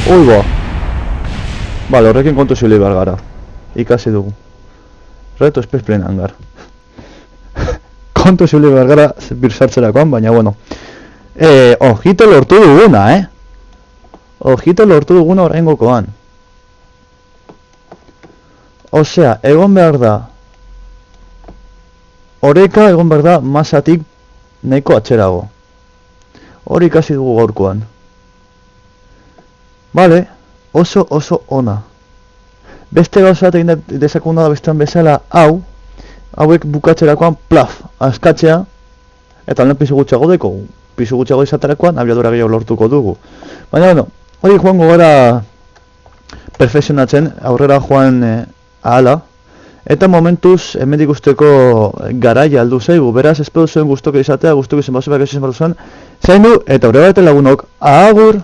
Ui ba! Bale, horrekin kontu zili behar gara. Ikasi dugu. Reto espezplen hangar. Kontu zili behar gara birsartzerakoan, baina bueno. Ojito lortu duguna, Ojito lortu duguna oraingokoan. Osea, egon behar da. Oreka egon behar da masatik nahiko atxerago. Hori ikasi dugu gaurkoan. Bale, oso ona. Beste gauza bat egin dezakuna da bestean bezala hauek bukatzerakoan plaf, askatzea, eta lehen pisu gutxago deko, pisu gutxago izaterakoan abiadura gehiago lortuko dugu. Baina, bueno, hori joango gara perfekzionatzen, aurrera joan ahala, eta momentuz, hemendik usteko garaia aldu zaigu, beraz, espero zuen guztoko izatea, guztoko izan bazuak ez izan bazuan, zaindu, eta aurrera bete lagunok, agur!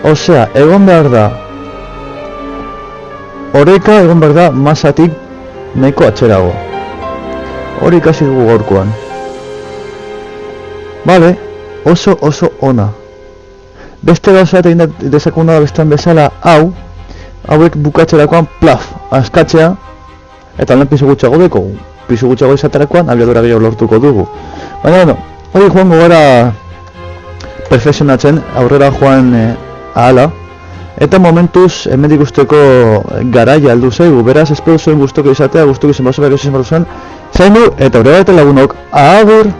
Osea, egon behar da oreka egon behar da masatik nahiko atxerago. Hori ikasi dugu gaurkoan. Bale, oso ona. Beste gauza bat egin dezakuna da bestean bezala hauek bukatzerakoan plaf, askatzea, eta lehen pisu gutxago deko, pisu gutxago izaterakoan abiadura gehiago lortuko dugu. Baina, bueno, hori joango gara perfekzionatzen, aurrera joan ahala, eta momentuz hemendik usteko garaia aldu zaigu, beraz, espero zuen guztoko izatea, guztoko izan bazuak ez izan bazuan, zaindu, eta aurrera bete lagunok, agur!